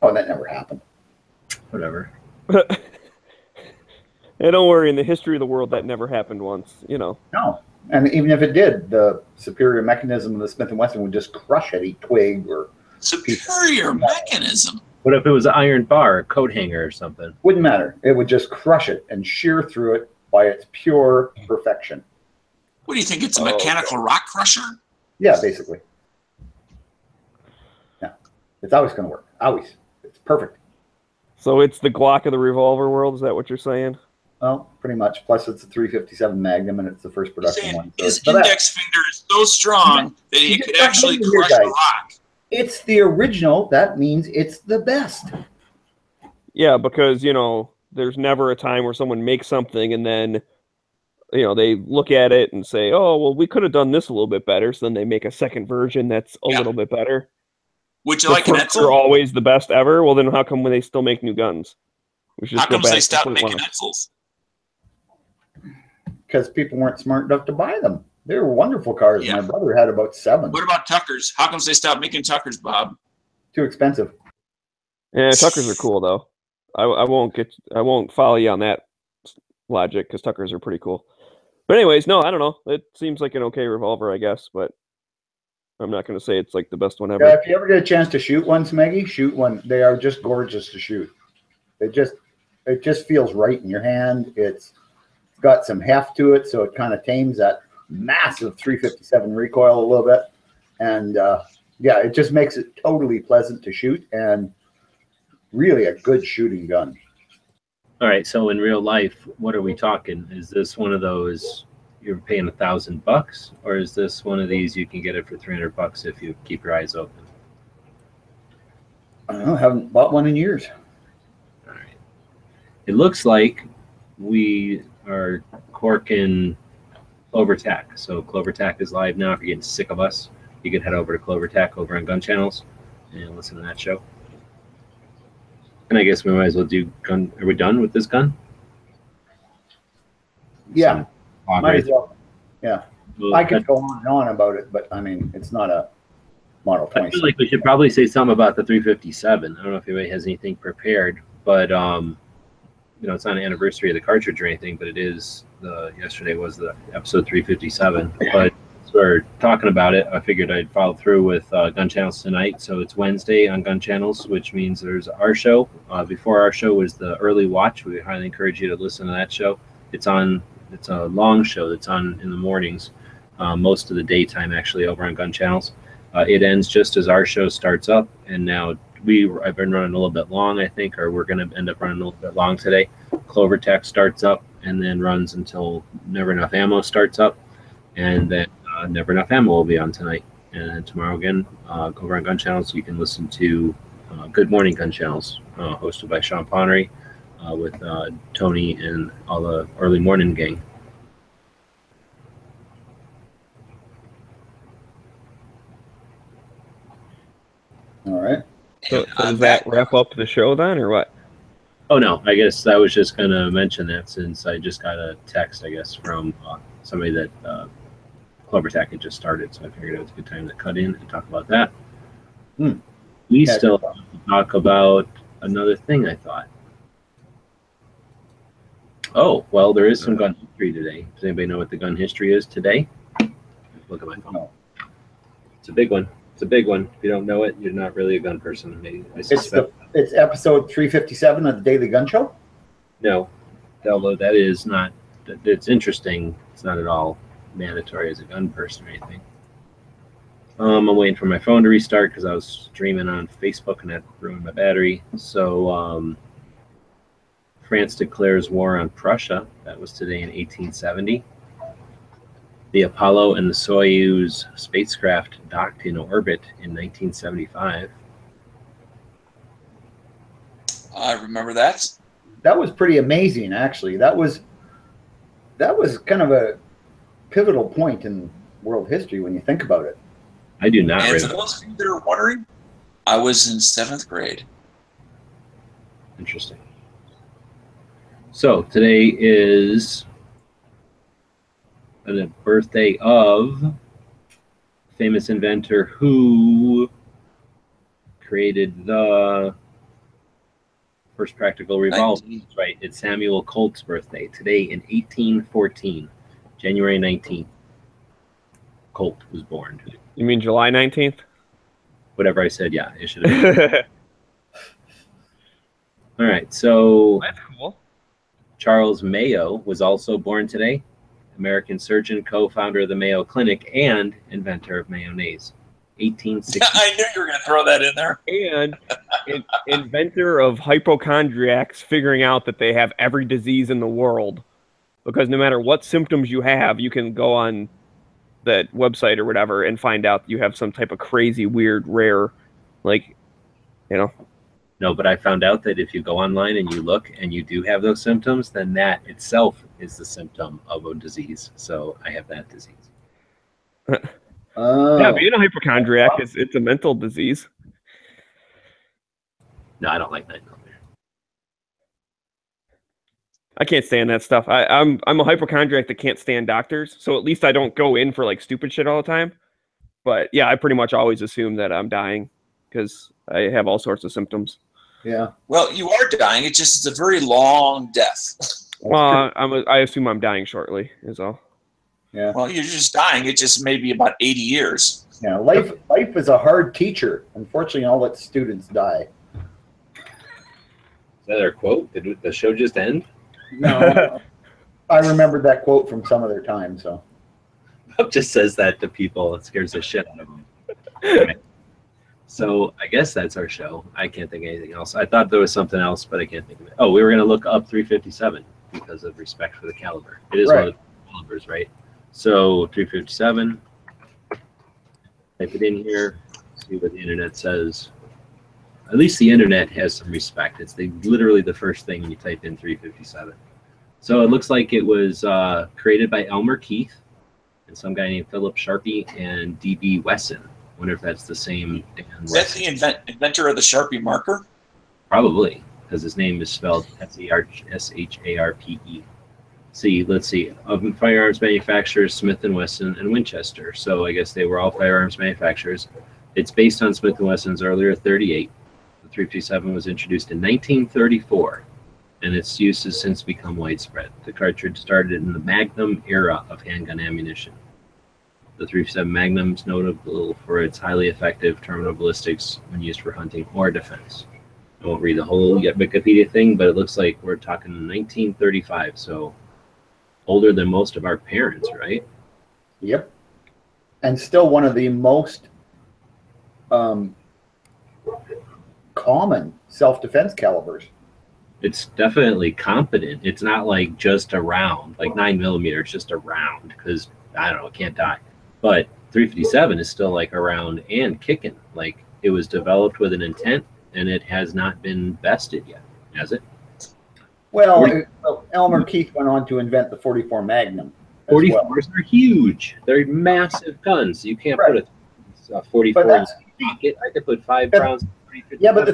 Oh, that never happened. Whatever. Hey, don't worry. In the history of the world, that never happened once. You know. No, and even if it did, the superior mechanism of the Smith & Wesson would just crush any twig or Superior mechanism. What if it was an iron bar, a coat hanger or something? wouldn't matter. It would just crush it and shear through it by its pure perfection. What do you think? It's a mechanical rock crusher? Yeah, basically. Yeah, it's always going to work. Always. It's perfect. So it's the Glock of the revolver world. Is that what you're saying? Well, pretty much. Plus, it's a 357 Magnum, and it's the first production one. So His index finger is so strong that he could actually crush a rock. It's the original. That means it's the best. Yeah, because there's never a time where someone makes something and then they look at it and say, "Oh, well, we could have done this a little bit better." So then they make a second version that's a little bit better. Would you like an Etzel? They're always the best ever. Well, then how come when they still make new guns? How come they stopped making Etzels? Because people weren't smart enough to buy them. They were wonderful cars. Yeah. My brother had about 7. What about Tuckers? How come they stopped making Tuckers, Bob? Too expensive. Yeah, Tuckers are cool though. I won't follow you on that logic because Tuckers are pretty cool. But anyways, no, I don't know. It seems like an okay revolver, I guess, but I'm not going to say it's like the best one ever. Yeah, if you ever get a chance to shoot one, Smeggy, shoot one. They are just gorgeous to shoot. It just feels right in your hand. It's got some heft to it, so it kind of tames that massive 357 recoil a little bit. And yeah, it just makes it totally pleasant to shoot and really a good shooting gun. All right, so in real life, what are we talking? Is this one of those you're paying $1,000, or is this one of these you can get it for $300 if you keep your eyes open? I don't know, haven't bought one in years. All right. It looks like we are corking CloverTac. So CloverTac is live now. If you're getting sick of us, you can head over to CloverTac over on Gun Channels and listen to that show. And I guess we might as well do gun. Are we done with this gun? Yeah. Might as well. Yeah. Well, I could go on and on about it, but I mean, it's not a Model 20. I feel like we should probably say something about the 357. I don't know if anybody has anything prepared, but you know, it's not an anniversary of the cartridge or anything, but it is yesterday was the episode 357. But as we're talking about it, I figured I'd follow through with Gun Channels tonight. So it's Wednesday on Gun Channels, which means there's our show. Before our show was the Early Watch. We highly encourage you to listen to that show. It's a long show that's on in the mornings, most of the daytime actually over on Gun Channels. It ends just as our show starts up, and now I've been running a little bit long, I think, or we're going to end up running a little bit long today. Clover Tech starts up and then runs until Never Enough Ammo starts up, and then Never Enough Ammo will be on tonight. And then tomorrow again, over on Gun Channels, you can listen to Good Morning Gun Channels, hosted by Sean Ponnery, with Tony and all the early morning gang. All right. So does that wrap up the show then, or what? Oh, no, I guess I was just going to mention that since I just got a text, I guess, from somebody that Clover Tech had just started, so I figured it was a good time to cut in and talk about that. We still have to talk about another thing, I thought. Oh, well, there is some gun history today. Does anybody know what the gun history is today? Look at my phone. It's a big one. It's a big one. If you don't know it, you're not really a gun person. Maybe I suspect. It's episode 357 of the Daily Gun Show? No, although that is not, it's interesting. It's not at all mandatory as a gun person or anything. I'm waiting for my phone to restart because I was streaming on Facebook and that ruined my battery. So France declares war on Prussia. That was today in 1870. The Apollo and the Soyuz spacecraft docked in orbit in 1975. I remember that. That was pretty amazing, actually. That was kind of a pivotal point in world history when you think about it. I do not. And for those of you that are wondering, I was in 7th grade. Interesting. So today is the birthday of famous inventor who created the first practical revolver. That's right. It's Samuel Colt's birthday today in 1814, January 19th. Colt was born. You mean July 19th? Whatever I said, yeah, it should have been. All right, so that's cool. Charles Mayo was also born today. American surgeon, co-founder of the Mayo Clinic, and inventor of mayonnaise. 1860. I knew you were going to throw that in there. And inventor of hypochondriacs figuring out that they have every disease in the world. Because no matter what symptoms you have, you can go on that website or whatever and find out you have some type of crazy, weird, rare, like, you know. No, but I found out that if you go online and you look and you do have those symptoms, then that itself is the symptom of a disease. So I have that disease. Yeah, being a hypochondriac it's a mental disease. No, I don't like that. I can't stand that stuff. I'm a hypochondriac that can't stand doctors, so at least I don't go in for like stupid shit all the time. But yeah, I pretty much always assume that I'm dying because I have all sorts of symptoms. Yeah. Well, you are dying. It's a very long death. Well, I assume I'm dying shortly, is all. Yeah. Well, you're just dying. It just may be about 80 years. Yeah. Life is a hard teacher. Unfortunately, all its students die. Is that our quote? Did the show just end? No. I remembered that quote from some other time. So. Bob just says that to people. It scares the shit out of them. Right. So I guess that's our show. I can't think of anything else. I thought there was something else, but I can't think of it. Oh, we were going to look up 357 because of respect for the caliber. It is one of the calibers, right? So 357. Type it in here. See what the internet says. At least the internet has some respect. It's literally the first thing when you type in 357. So it looks like it was created by Elmer Keith and some guy named Philip Sharpie and D.B. Wesson. I wonder if that's the same Dan Is that the inventor of the Sharpie marker? Probably, because his name is spelled S-H-A-R-P-E. See, let's see. Of firearms manufacturers, Smith & Wesson and Winchester. So I guess they were all firearms manufacturers. It's based on Smith & Wesson's earlier 38. The 357 was introduced in 1934. and its use has since become widespread. The cartridge started in the Magnum era of handgun ammunition. The .357 Magnum is notable for its highly effective terminal ballistics when used for hunting or defense. I won't read the whole Wikipedia thing, but it looks like we're talking 1935, so older than most of our parents, right? Yep. And still one of the most common self-defense calibers. It's definitely competent. It's not like just a round, like 9mm. It's just a round because I don't know, it can't die. But .357 is still like a round and kicking. Like it was developed with an intent, and it has not been bested yet, has it? Well, Elmer Keith went on to invent the 44 Magnum. 44s are huge. They're massive guns. You can't put a 44 in a pocket. I could put 5 rounds in 357. Yeah, but the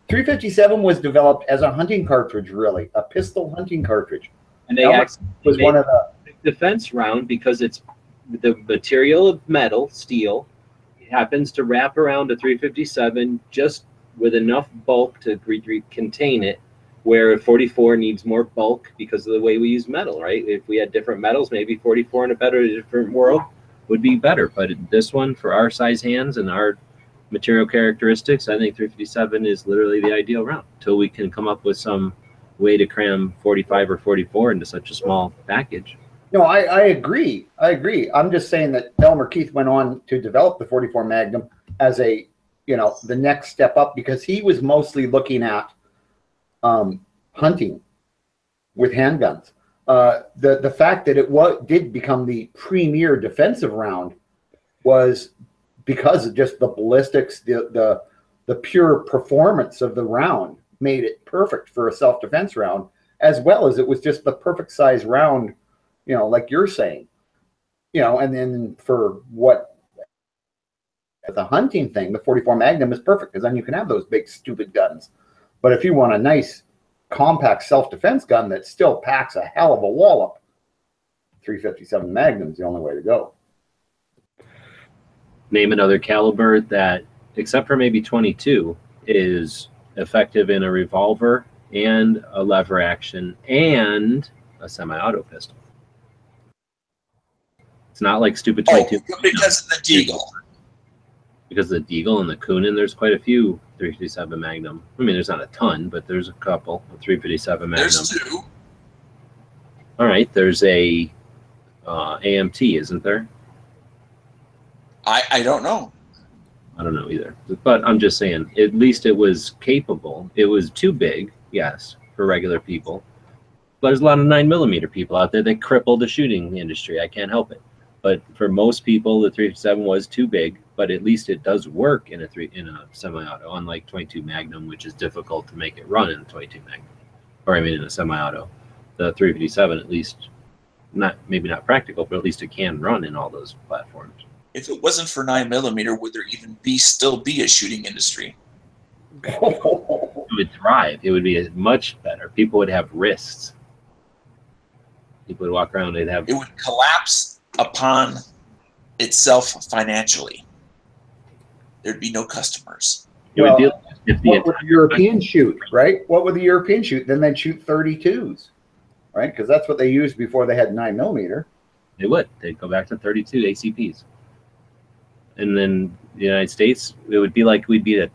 357 was developed as a hunting cartridge, really, a pistol hunting cartridge. And they actually was one of the defense round because it's the material of metal, steel, happens to wrap around a .357 just with enough bulk to contain it, where a 44 needs more bulk because of the way we use metal, right? If we had different metals, maybe 44 in a different world would be better. But this one, for our size hands and our material characteristics, I think .357 is literally the ideal round until we can come up with some way to cram 45 or 44 into such a small package. No, I agree. I agree. I'm just saying that Elmer Keith went on to develop the 44 Magnum as a, the next step up because he was mostly looking at hunting with handguns. The fact that it did become the premier defensive round was because of just the ballistics, the pure performance of the round made it perfect for a self-defense round, as well as it was just the perfect size round, like you're saying, and then for what the hunting thing, the 44 Magnum is perfect because then you can have those big stupid guns. But if you want a nice compact self-defense gun that still packs a hell of a wallop, 357 Magnum is the only way to go. Name another caliber that, except for maybe 22, is effective in a revolver and a lever action and a semi-auto pistol. It's not like stupid 22. Because of the Deagle. Because of the Deagle and the Kunin, there's quite a few 357 Magnum. I mean, there's not a ton, but there's a couple of 357 Magnum. There's 2. All right, there's a AMT, isn't there? I don't know. I don't know either. But I'm just saying, at least it was capable. It was too big, yes, for regular people. But there's a lot of 9mm people out there that crippled the shooting industry. I can't help it. But for most people, the 357 was too big, but at least it does work in a semi-auto, unlike 22 Magnum, which is difficult to make it run in a 22 Magnum. Or I mean in a semi-auto. The 357, at least, maybe not practical, but at least it can run in all those platforms. If it wasn't for 9mm, would there even still be a shooting industry? It would thrive. It would be much better. People would have wrists. People would walk around. It would collapse upon itself financially. There'd be no customers. What would the Europeans shoot, right? What would the Europeans shoot? Then they'd shoot 32s, right? Because that's what they used before they had 9mm. They would. They'd go back to 32 ACPs. And then the United States, it would be like we'd be an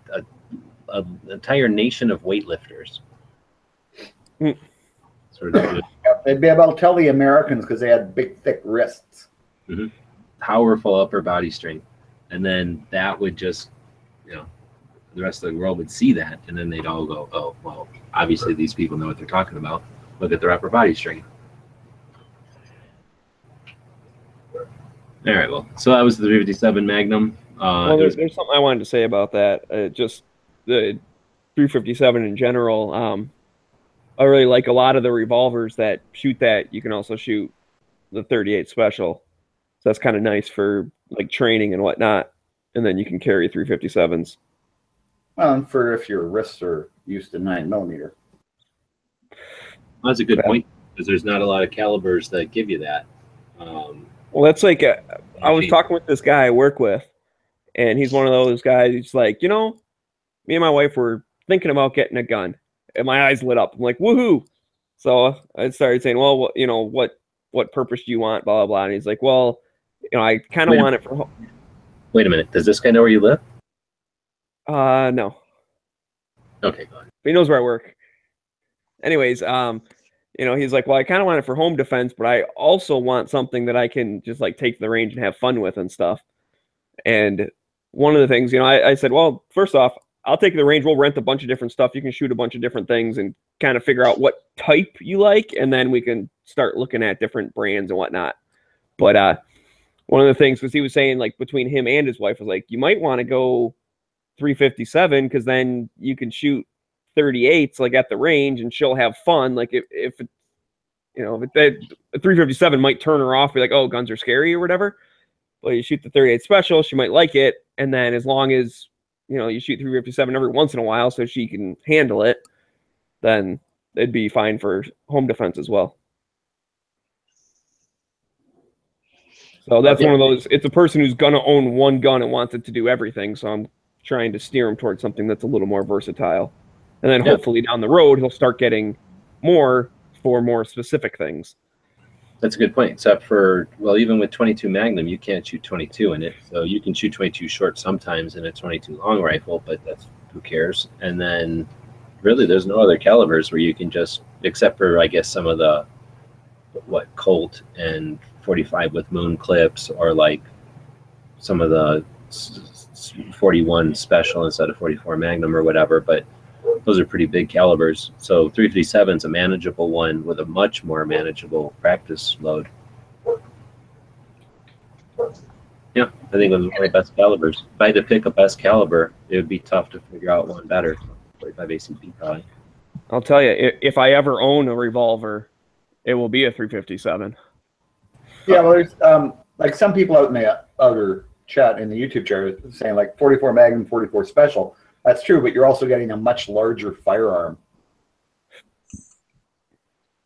entire nation of weightlifters. Sort of. They'd be able to tell the Americans because they had big, thick wrists. Mm-hmm. Powerful upper body strength. And then that would just, the rest of the world would see that. And then they'd all go, oh, well, obviously these people know what they're talking about. Look at their upper body strength. All right, well, so that was the 357 Magnum. Well, there's something I wanted to say about that. Just the 357 in general. I really like a lot of the revolvers that shoot that. You can also shoot the 38 Special. So that's kind of nice for like training and whatnot. And then you can carry 357s. Well, and for if your wrists are used to 9mm. That's a good point because there's not a lot of calibers that give you that. Well, that's like I was talking with this guy I work with, and he's one of those guys. He's like, me and my wife were thinking about getting a gun, and my eyes lit up. I'm like, woohoo! So I started saying, well, you know, what purpose do you want? Blah blah blah. And he's like, well, you know, I kind of want it for. Wait a minute. Does this guy know where you live? No. Okay, go ahead. But he knows where I work. Anyways, you know, he's like, well, I kind of want it for home defense, but I also want something that I can just like take to the range and have fun with and stuff. And one of the things, you know, I said, well, first off, I'll take you to the range. We'll rent a bunch of different stuff. You can shoot a bunch of different things and kind of figure out what type you like, and then we can start looking at different brands and whatnot. But one of the things was he was saying, like, between him and his wife was like, you might want to go 357 because then you can shoot 38s like at the range and she'll have fun. Like if you know, if that 357 might turn her off, be like, oh, guns are scary or whatever. But you shoot the 38 special, she might like it, and then as long as you know you shoot 357 every once in a while so she can handle it, then it'd be fine for home defense as well. So that's one of those. It's a person who's gonna own one gun and wants it to do everything. So I'm trying to steer him towards something that's a little more versatile, and then hopefully down the road he'll start getting more for more specific things. That's a good point. Except for, well, even with 22 Magnum, you can't shoot 22 in it. So you can shoot 22 short sometimes in a 22 long rifle, but that's who cares. And then really there's no other calibers where you can just, except for I guess some of the Colt and 45 with moon clips, or like some of the 41 special instead of 44 Magnum or whatever, but those are pretty big calibers. So 357 is a manageable one with a much more manageable practice load. Yeah, I think those are one of the best calibers. If I had to pick a best caliber, it would be tough to figure out one better. 45 ACP probably. I'll tell you, if I ever own a revolver, it will be a 357. Yeah, well, there's like some people out in the other chat in the YouTube chat saying like 44 Magnum, 44 Special. That's true, but you're also getting a much larger firearm.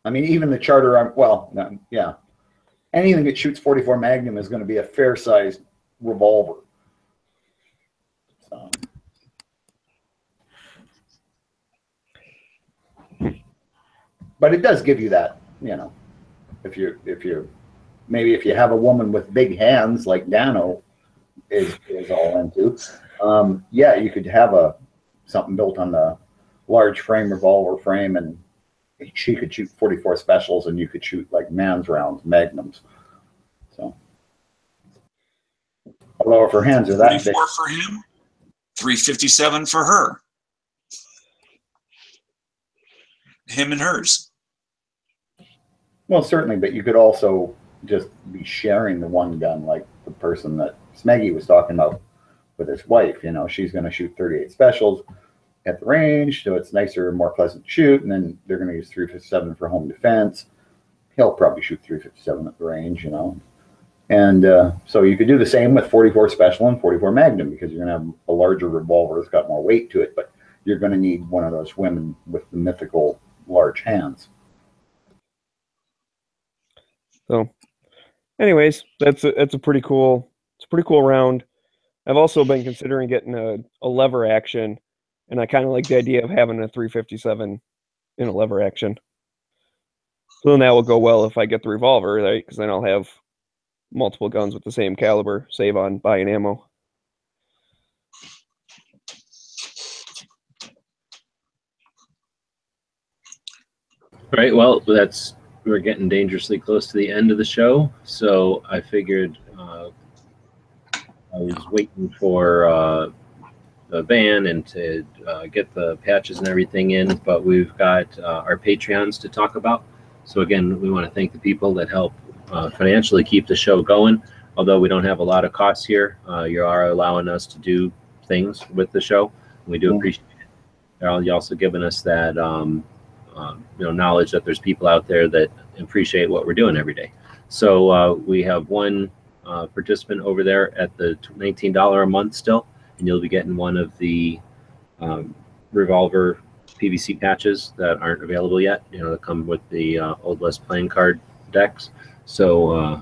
I mean, even the Charter arm, well, no, yeah. Anything that shoots 44 Magnum is going to be a fair-sized revolver. So. But it does give you that, you know, if you have a woman with big hands like Dano is all into, yeah, you could have something built on the large frame revolver frame, and she could shoot 44 specials, and you could shoot like man's rounds, magnums. So, although if her hands are that big, 44 for him, 357 for her, him and hers. Well, certainly, but you could also just be sharing the one gun, like the person that Smeggy was talking about with his wife. You know, she's going to shoot 38 specials at the range, so it's nicer and more pleasant to shoot, and then they're going to use 357 for home defense. He'll probably shoot 357 at the range, you know. And so you could do the same with 44 Special and 44 Magnum, because you're going to have a larger revolver that's got more weight to it, but you're going to need one of those women with the mythical large hands. So anyways, that's a pretty cool round. I've also been considering getting a lever action, and I kind of like the idea of having a 357 in a lever action. So then that will go well if I get the revolver, right? Because then I'll have multiple guns with the same caliber, save on buying ammo. Right. Well, we're getting dangerously close to the end of the show, so I figured I was waiting for the van and to get the patches and everything in, but we've got our Patreons to talk about. So again, we want to thank the people that help financially keep the show going. Although we don't have a lot of costs here, you are allowing us to do things with the show. We do appreciate it. You're also giving us that knowledge that there's people out there that appreciate what we're doing every day. So we have one participant over there at the $19 a month still, and you'll be getting one of the revolver PVC patches that aren't available yet. You know, that come with the Old West playing card decks. So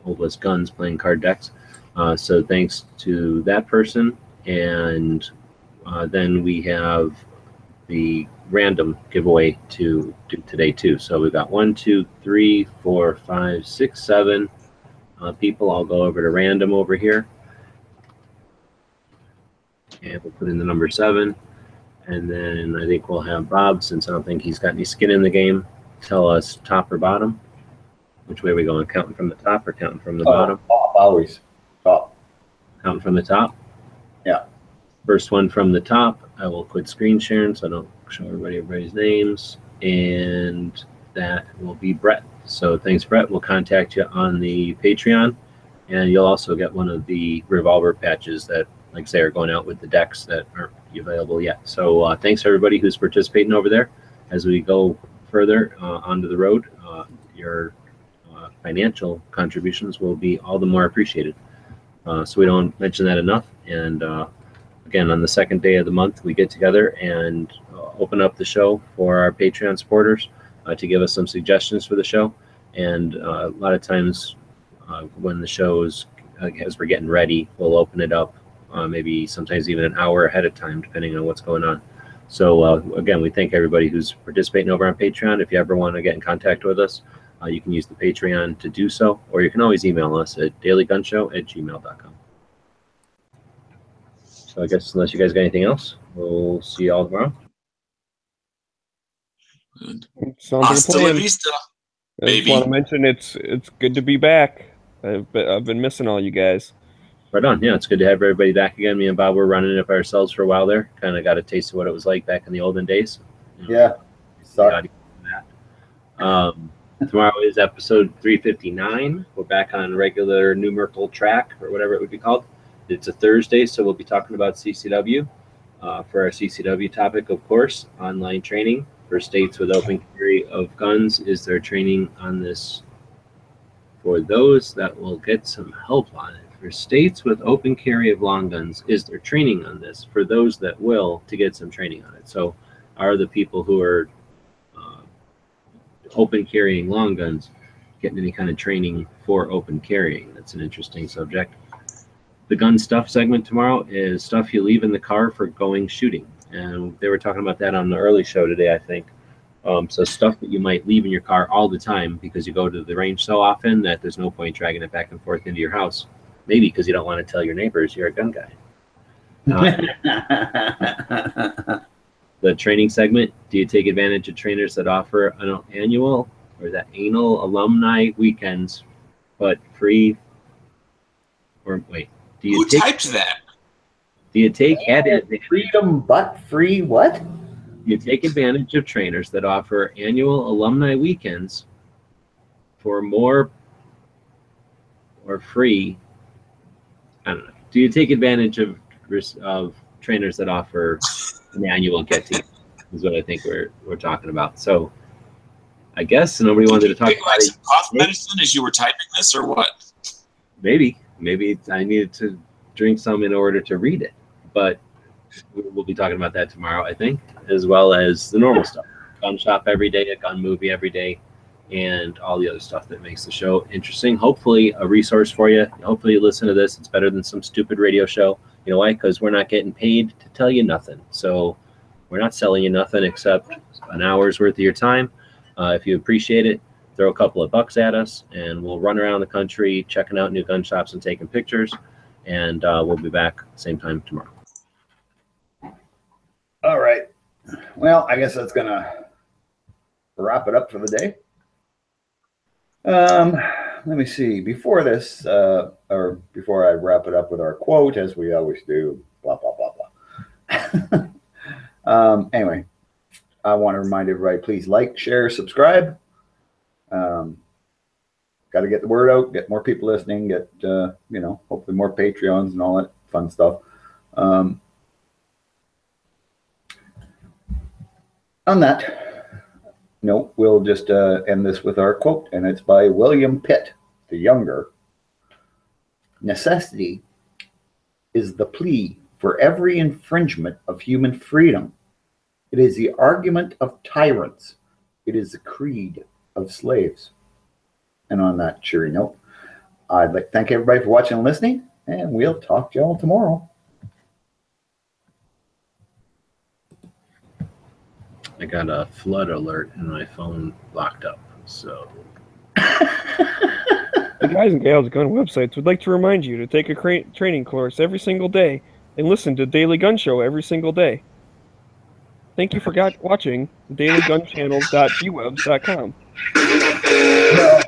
Old West Guns playing card decks. So thanks to that person. And then we have the random giveaway to do today too. So we've got 1, 2, 3, 4, 5, 6, 7 people. I'll go over to random over here, and we'll put in the number 7. And then I think we'll have Bob, since I don't think he's got any skin in the game, tell us top or bottom. Which way are we going? Counting from the top or counting from the bottom? Top, always. Top. Counting from the top? Yeah. First one from the top, I will quit screen sharing so I don't show everybody's names. And that will be Brett. So thanks, Brett. We'll contact you on the Patreon. And you'll also get one of the revolver patches that, like I say, are going out with the decks that aren't available yet. So thanks everybody who's participating over there. As we go further onto the road, your financial contributions will be all the more appreciated. So we don't mention that enough. And again, on the second day of the month, we get together and open up the show for our Patreon supporters to give us some suggestions for the show. And a lot of times when the show is, as we're getting ready, we'll open it up maybe sometimes even an hour ahead of time, depending on what's going on. So again, we thank everybody who's participating over on Patreon. If you ever want to get in contact with us, you can use the Patreon to do so, or you can always email us at dailygunshow@gmail.com. So I guess unless you guys got anything else, we'll see you all tomorrow. Hasta la vista, baby. I just want to mention it's good to be back. I've been missing all you guys. Right on. Yeah, it's good to have everybody back again. Me and Bob were running it by ourselves for a while there. Kind of got a taste of what it was like back in the olden days. Yeah. Sorry. Tomorrow is episode 359. We're back on regular numerical track, or whatever it would be called. It's a Thursday, so we'll be talking about CCW. For our CCW topic, of course, online training for states with open carry of guns. Is there training on this for those that will get some help on it? For states with open carry of long guns, is there training on this for those that will to get some training on it? So are the people who are open carrying long guns getting any kind of training for open carrying? That's an interesting subject. The gun stuff segment tomorrow is stuff you leave in the car for going shooting. And they were talking about that on the early show today, I think. So stuff that you might leave in your car all the time because you go to the range so often that there's no point dragging it back and forth into your house. Maybe because you don't want to tell your neighbors you're a gun guy. The training segment, do you take advantage of trainers that offer an annual or that anal alumni weekends, but free? Or wait, do you Who typed that? Do you take advantage? Freedom but free what? You take advantage of trainers that offer annual alumni weekends for more or free. I don't know. Do you take advantage of trainers that offer an annual get-together? Is what I think we're talking about. So I guess nobody wanted to talk about like some cough medicine as you were typing this, or what? Maybe I needed to drink some in order to read it, but we'll be talking about that tomorrow, I think, as well as the normal stuff. Gun shop every day, a gun movie every day, and all the other stuff that makes the show interesting. Hopefully a resource for you. Hopefully you listen to this. It's better than some stupid radio show. You know why? Because we're not getting paid to tell you nothing. So we're not selling you nothing except an hour's worth of your time. If you appreciate it, throw a couple of bucks at us, and we'll run around the country checking out new gun shops and taking pictures. And we'll be back same time tomorrow. All right. Well, I guess that's gonna wrap it up for the day. Let me see. Before this, or before I wrap it up with our quote, as we always do, blah blah blah blah. Anyway, I want to remind everybody: please like, share, subscribe. Got to get the word out, get more people listening, get hopefully more Patreons and all that fun stuff. On that note, we'll just end this with our quote, and it's by William Pitt the Younger. Necessity is the plea for every infringement of human freedom. It is the argument of tyrants. It is the creed of slaves. And on that cheery note, I'd like to thank everybody for watching and listening, and we'll talk to y'all tomorrow. I got a flood alert and my phone locked up. So The guys and gals at gun websites would like to remind you to take a training course every single day and listen to Daily Gun Show every single day. Thank you for watching dailygunchannels.gwebs.com. Well,